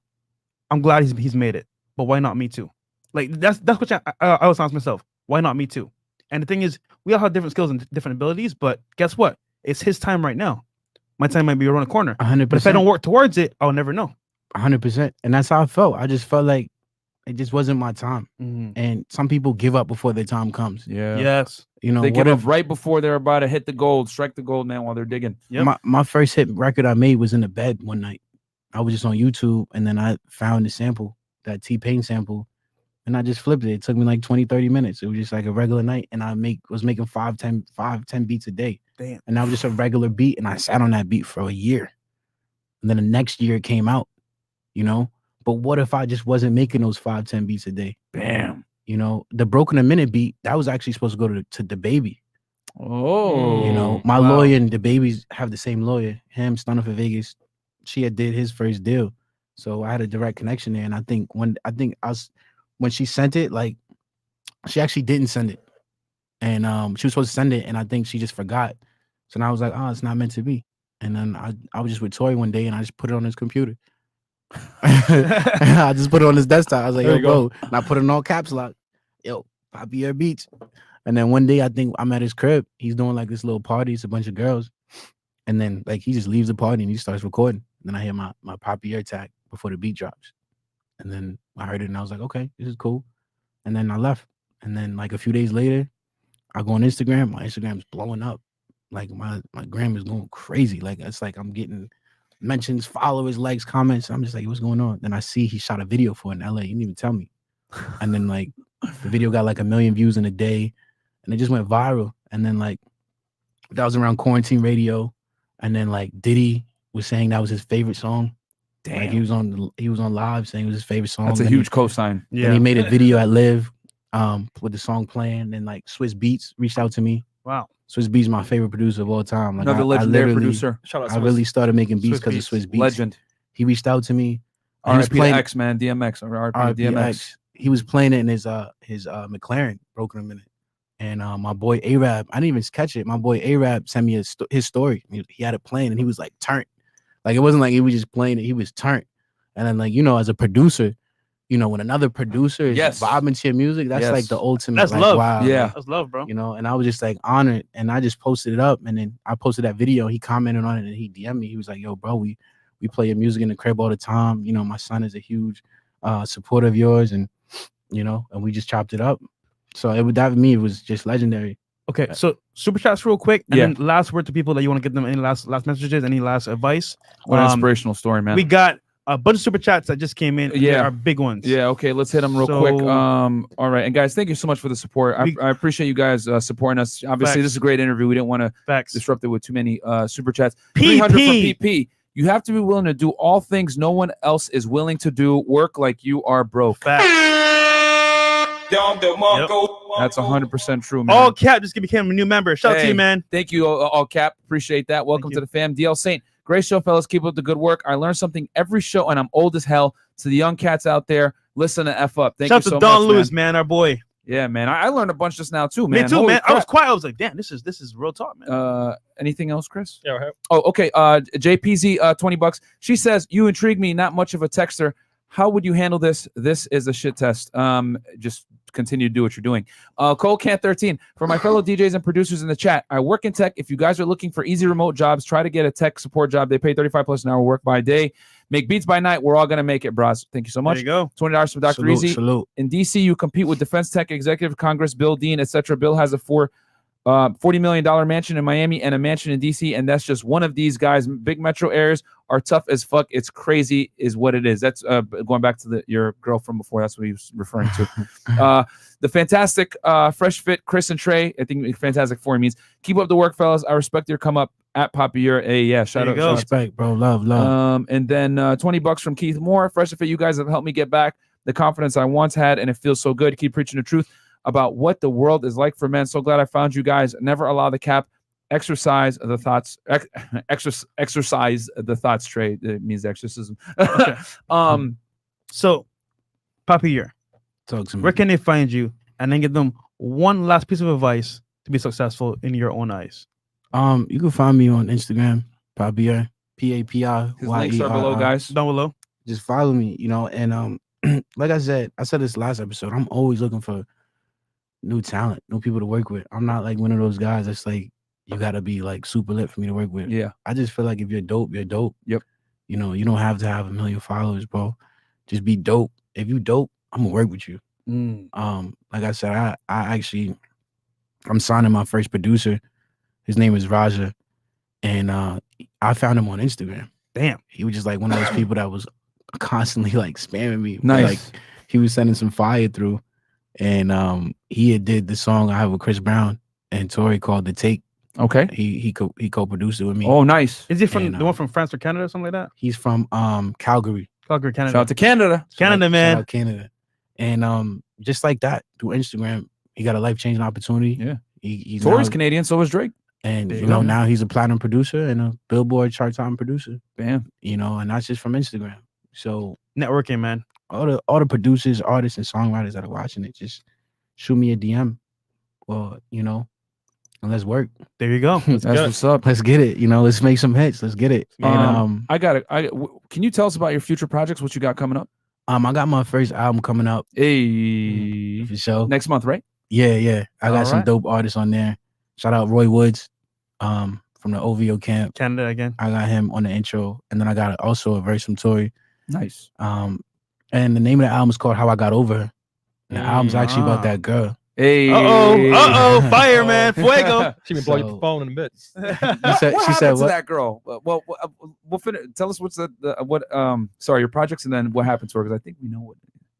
I'm glad he's made it, but why not me too? Like that's what I always ask myself. Why not me too? And the thing is, we all have different skills and different abilities, but guess what? It's his time right now. My time might be around the corner. 100%. But if I don't work towards it, I'll never know. 100%. And that's how I felt. I just felt like it just wasn't my time. Mm-hmm. And some people give up before their time comes. Yeah. Yes. They give up right before they're about to hit the gold, strike the gold, man, while they're digging. Yep. My first hit record I made was in the bed one night. I was just on YouTube, and then I found the sample, that T-Pain sample, and I just flipped it. It took me like 20, 30 minutes. It was just like a regular night, and I was making 10 beats a day. Damn. And that was just a regular beat, and I sat on that beat for a year. And then the next year it came out, But what if I just wasn't making those 5-10 beats a day? Bam. The Broken a Minute beat, that was actually supposed to go to the Baby. Oh. My lawyer and the Babies have the same lawyer. Him, Stunner for Vegas. She had did his first deal. So I had a direct connection there. And I think when she sent it, like she actually didn't send it. And she was supposed to send it, and I think she just forgot. So now I was like, oh, it's not meant to be. And then I was just with Tori one day, and I just put it on his computer. I just put it on his desktop. I was like, yo, bro. And I put it in all caps lock. Yo, Papiyerr beats. And then one day I think I'm at his crib. He's doing like this little party. It's a bunch of girls. And then like he just leaves the party and he starts recording. Then I hear my Papiyerr tag before the beat drops. And then I heard it and I was like, okay, this is cool. And then I left. And then like a few days later, I go on Instagram. My Instagram's blowing up. Like my gram is going crazy. Like it's like I'm getting mentions, followers, likes, comments. I'm just like, what's going on? Then I see he shot a video for it in LA. He didn't even tell me. And then like The video got like 1 million views in a day, and it just went viral. And then like that was around quarantine radio, and then like Diddy was saying that was his favorite song. Damn. Like he was on live saying it was his favorite song. That's a Then huge cosign. he, Then he made a video at Live, with the song playing. And like Swiss Beats reached out to me. Wow. Swiss Beats is my favorite producer of all time. Like Another I legendary literally- producer. Shout out I really started making beats Swiss because of Beats. Swiss Beats. Legend. He reached out to me. and he was R.I.P. to playing X, man. DMX. Or R.I.P. to DMX. RPX. He was playing it in his McLaren, broke in a minute. And my boy Arab, I didn't even catch it. My boy Arab sent me his story. He had it playing, and he was like turned. Like it wasn't like he was just playing it. He was turned. And then like as a producer, when another producer is vibing to your music, that's like the ultimate. That's like, love. Wow, Yeah. That's love, bro. And I was just like honored, and I just posted it up, and then I posted that video. He commented on it, and he DM'd me. He was like, "Yo, bro, we play your music in the crib all the time. My son is a huge supporter of yours, and and we just chopped it up. So that to me was just legendary." Okay, so super chats real quick, and Yeah. then last word to people that you want to give them. Any last messages? Any last advice? What an inspirational story, man. We got a bunch of super chats that just came in. Yeah. They are big ones. Yeah, okay, let's hit them real quick. So- All right, and guys, thank you so much for the support. I appreciate you guys supporting us. Obviously, Facts. this is a great interview. We didn't want to Facts. disrupt it with too many super chats. PP. 300 for PP. You have to be willing to do all things no one else is willing to do. Work like you are broke. Facts. That's 100% true, man. All Cap just became a new member. Shout out to Hey. you, man. Thank you, all Cap. Appreciate that. Welcome Thank to the fam. DL Saint. Great show, fellas. Keep up the good work. I learn something every show, and I'm old as hell. To the young cats out there, listen to F up. Thank Shout out you to so Don much, Lewis, man. man, our boy. Yeah, man. I learned a bunch just now, too, man. Me too, Holy man. I was crap. quiet. I was like, damn, this is real talk, man. Anything else, Chris? Yeah, right. Oh, okay. JPZ, $20. She says, "You intrigue me. Not much of a texter. How would you handle this? This is a shit test. Just continue to do what you're doing." Cole Can 13. For my fellow DJs and producers in the chat, I work in tech. If you guys are looking for easy remote jobs, try to get a tech support job. They pay 35 plus an hour, work by day, make beats by night. We're all gonna make it, bros. Thank you so There much. you go. $20 from Dr. Salute, Easy. salute. In DC, you compete with Defense Tech Executive Congress, Bill Dean, etc. Bill has a $40 million mansion in Miami and a mansion in DC, and that's just one of these guys. Big metro areas are tough as fuck. It's crazy, is what it is. That's going back to your girl from before. That's what he was referring to. The fantastic Fresh Fit, Chris and Trey. I think Fantastic Four means keep up the work, fellas. I respect your come up at Papiyerr. Hey, yeah, shout There out. you go. shout out. Respect, bro. Love. And then $20 from Keith Moore. Fresh Fit, you guys have helped me get back the confidence I once had, and it feels so good. Keep preaching the truth about what the world is like for men. So glad I found you guys. Never allow the cap. Exercise the thoughts. Exercise the thoughts. Trade. It means exorcism. Okay. So, Papiyerr, Talk to me. where can they find you? And then give them one last piece of advice to be successful in your own eyes. You can find me on Instagram, Papiyerr, Papiyerr. His links are below, guys. Down below. Just follow me, and like I said this last episode, I'm always looking for new talent, new people to work with. I'm not like one of those guys that's like, you gotta be like super lit for me to work with. Yeah. I just feel like if you're dope, you're dope. Yep. You don't have to have 1 million followers, bro. Just be dope. If you dope, I'm gonna work with you. Like I said, I'm signing my first producer. His name is Raja, and I found him on Instagram. Damn. He was just like one of those people that was constantly like spamming me. Nice. Like he was sending some fire through, and he had did the song I have with Chris Brown and Tori called "The Take." Okay. He co-produced it with me. Oh, nice. Is he from And, the one from France or Canada or something like that? He's from Calgary, Calgary, Canada. Shout out to Canada. Canada, Shout man. out Canada. And just like that through Instagram, he got a life-changing opportunity. Yeah. He's Tori's now- Canadian, so is Drake. and There you you know go. now he's a platinum producer and a Billboard chart-topping producer. Bam. And that's just from Instagram. So Networking, man. all the producers, artists, and songwriters that are watching it, just shoot me a DM, or and let's work. There you go. That's what's up. Let's get it. Let's make some hits. Let's get it. And I got it. Can you tell us about your future projects? What you got coming up? I got my first album coming up Hey, for sure. next month, right? Yeah. I got some Alright. dope artists on there. Shout out Roy Woods, from the OVO camp. Canada again. I got him on the intro, and then I got also a verse from Tori. Nice. And the name of the album is called "How I Got Over Her." And the album's actually about that girl. Hey. Fire, man. Fuego. She been blowing So- your phone in a bit. She What said happened to what? that girl? Well, we'll finish. Tell us what's sorry, your projects, and then what happened to her, because I think we know what.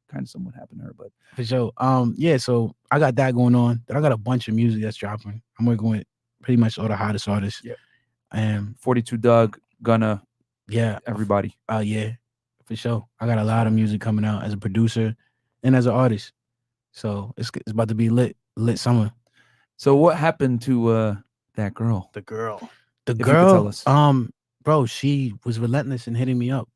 kind of somewhat happened to her, but For sure. Yeah, so I got that going on. Then I got a bunch of music that's dropping. I'm working with pretty much all the hottest artists. Yeah. And 42 Doug, Gunna, yeah, everybody. yeah, for sure. I got a lot of music coming out as a producer and as an artist. So it's about to be lit summer. So what happened to that girl? The girl. The If you could tell girl, us. bro, she was relentless in hitting me up.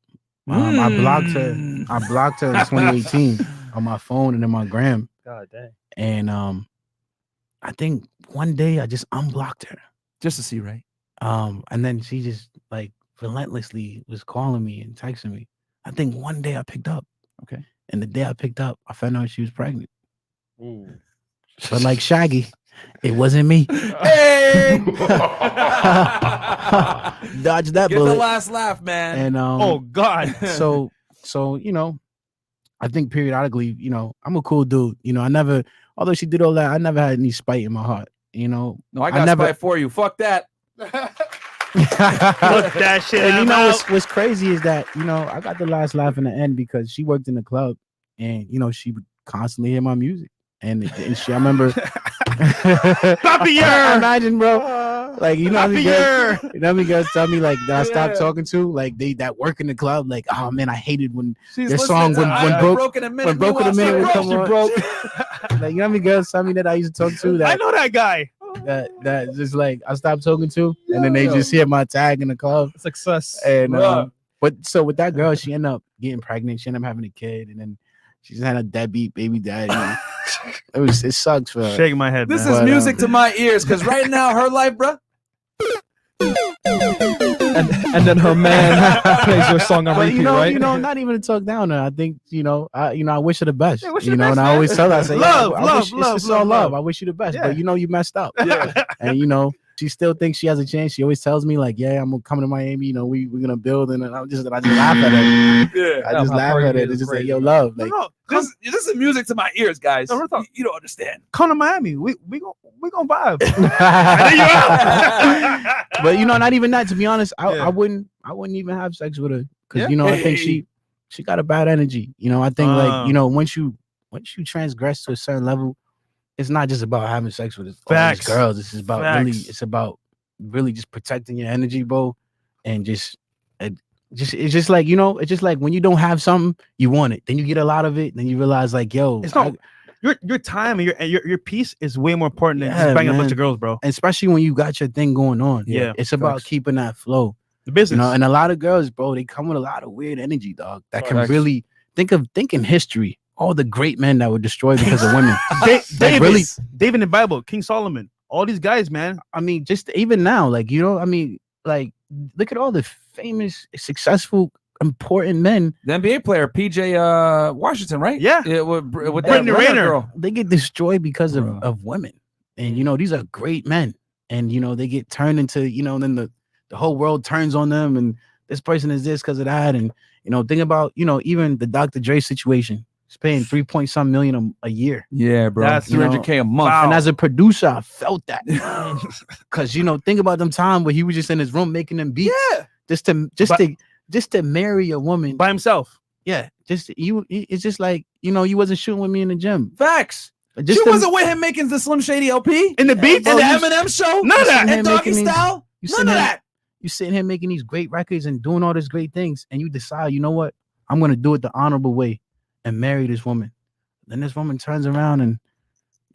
I blocked her in 2018 on my phone and in my gram. God dang. And I think one day I just unblocked her. Just to see, right? And then she just like relentlessly was calling me and texting me. I think one day I picked up. Okay. And the day I picked up, I found out she was pregnant. Ooh. But like Shaggy, it wasn't me. Hey! Dodge that Get bullet. the last laugh, man. And Oh God. so you know, I think periodically, you know, I'm a cool dude. You know, although she did all that, I never had any spite in my heart. You know, No, I got spite for you. Fuck that. Look that shit. And you I'm know out. what's crazy is that, you know, I got the last laugh in the end because she worked in the club and, you know, she would constantly hear my music. And she, I remember Papi Yerr! Imagine, bro. Like, you know how many Papiyerr! girls, you know how many girls tell me like that I stopped talking to? Like that work in the club, like, oh man, I hated when She's their listening song to when I broke Broke in a minute. when Broke in a Minute would come on. Broke. like, you know how many girls tell me that I used to talk to I that know that guy. that just like I stopped talking to, and then they just hear my tag in the club. Success. And Bruh. but so with that girl, she ended up getting pregnant. She ended up having a kid, and then she just had a deadbeat baby daddy. It sucks for her. Shake my head. This man. is music to my ears because right now her life, bro. And then her man plays your song on But repeat, you know, right? not even to talk down her. I think I wish her the best. Yeah, wish her you the know, best, and I man. always tell her, I say, Love, I love, wish, love, it's all love, love. love. I wish you the best, Yeah. but you know, you messed up. Yeah. And you know, she still thinks she has a chance. She always tells me like, "Yeah, I'm coming to Miami. You know, we're gonna build." And I just laugh at her. Yeah. I just How laugh at crazy it. is It's just like, crazy. yo, love. Like, No, This is music to my ears, guys. No, real talk. You don't understand. come to Miami. We gonna vibe. but you know, not even that. To be honest, Yeah. I wouldn't even have sex with her because Yeah? you know I think Hey. she got a bad energy. You know, I think like you know once you transgress to a certain level, it's not just about having sex with all these Facts. girls. It's just about Facts. it's about really just protecting your energy, bro, and it's just like, you know, it's just like when you don't have something, you want it, then you get a lot of it, then you realize like, yo, It's not your time and your peace is way more important than Yeah, just banging a bunch man. of girls, bro. especially when you got your thing going on. Yeah, It's about facts. keeping that flow. The business. You know, and a lot of girls, bro, they come with a lot of weird energy, dog. That can Facts. really think in history, all the great men that were destroyed because of women. David, really- David in the Bible, King Solomon, all these guys, man. I mean, just even now, like, you know, I mean, like, look at all the famous, successful, important men. The NBA player PJ Washington, right? Yeah. with that Brittany Renner Renner. girl. They get destroyed because Bro. of women. And, you know, these are great men. And, you know, they get turned into, you know, then the whole world turns on them. And this person is this because of that. And, you know, think about, you know, even the Dr. Dre situation. He's paying 3-point-some million a year. Yeah, bro. That's, you know, 300K a month. wow. And as a producer, I felt that. Because, you know, think about them time where he was just in his room making them beats. Yeah. Just to marry a woman. By himself. Yeah. It's just like, you know, you wasn't shooting with me in the gym. Facts. Just She to- wasn't with him making the Slim Shady LP In the beats? and the Bro, you- Eminem show. None of that. sitting here And Doggy making these- Style. you None sitting of here- that. You sitting here making these great records and doing all these great things, and you decide, you know what? I'm gonna do it the honorable way and marry this woman. Then this woman turns around and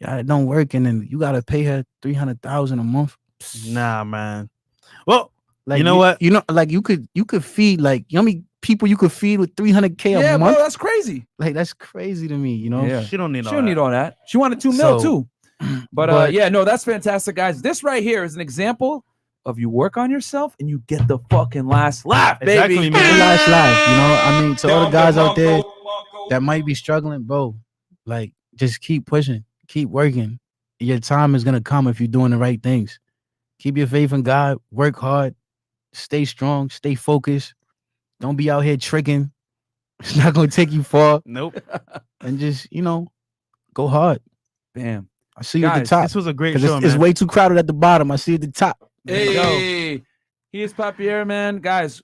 yeah, it don't work, and then you gotta pay her $300,000 a month. Nah, man. Well, Like You know what? You know, like you could feed like how many people you could feed with $300K a Yeah, month. bro, that's crazy. Like that's crazy to me, you know. Yeah. she don't need She all don't that. need all that. She wanted 2 mil So- too. But yeah, no, that's fantastic, guys. This right here is an example of you work on yourself and you get the fucking last laugh, baby. Exactly, The man. last life, you know. I mean, to all the guys out there that might be struggling, bro, like just keep pushing, keep working. Your time is gonna come if you're doing the right things. Keep your faith in God, work hard, stay strong, stay focused. Don't be out here tricking. It's not gonna take you far. Nope. And just, you know, go hard. Bam. I see you at the Guys, top. This was a great 'Cause show, it's man. way too crowded at the bottom. I see you at the top. There you go. Hey, he is Papiyerr, man. Guys,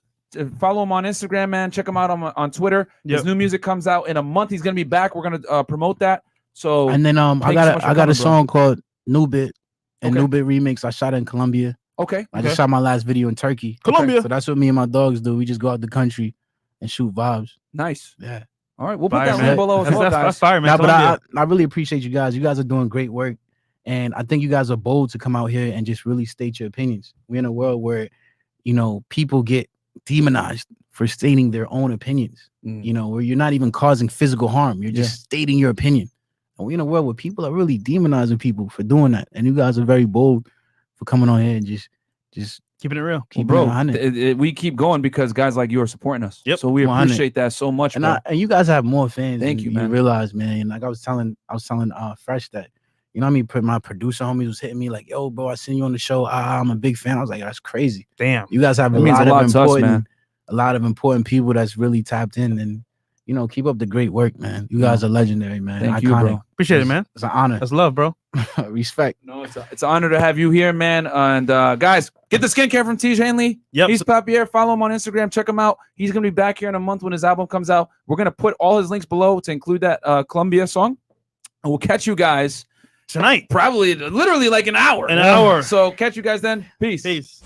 Follow him on Instagram, man. Check him out on Twitter. His new music comes out in a month. He's gonna be back. We're gonna promote that. So and then I got a song called New Bit, and New Bit remix. I shot it in Colombia. Okay. I just shot my last video in Turkey. Colombia. So that's what me and my dogs do. We just go out the country and shoot vibes. Nice. Yeah. All right. We'll put that link below as well, guys. That's fire, man. Nah, but I really appreciate you guys. You guys are doing great work. And I think you guys are bold to come out here and just really state your opinions. We're in a world where, you know, people get demonized for stating their own opinions. You know, where you're not even causing physical harm. You're just stating your opinion. And we're in a world where people are really demonizing people for doing that. And you guys are very bold for coming on here and just keeping it real. We keep going because guys like you are supporting us. Yep. So we appreciate that so much. And you guys have more fans. Thank you, man. You realize, man. And like I was telling Fresh that, you know what I mean? My producer homies was hitting me like, yo, bro, I seen you on the show. I'm a big fan. I was like, that's crazy. Damn. You guys have a lot of important people that's really tapped in, and you know, keep up the great work, man. You guys are legendary, man. Thank you, bro. Appreciate it, man. It's an honor. That's love, bro. Respect. No, it's an honor to have you here, man. And guys, get the skincare from Tiege Hanley. Yep. He's Papiyerr. Follow him on Instagram. Check him out. He's gonna be back here in a month when his album comes out. We're gonna put all his links below to include that Colombia song. And we'll catch you guys tonight. Probably literally like an hour. An hour. So catch you guys then. Peace. Peace.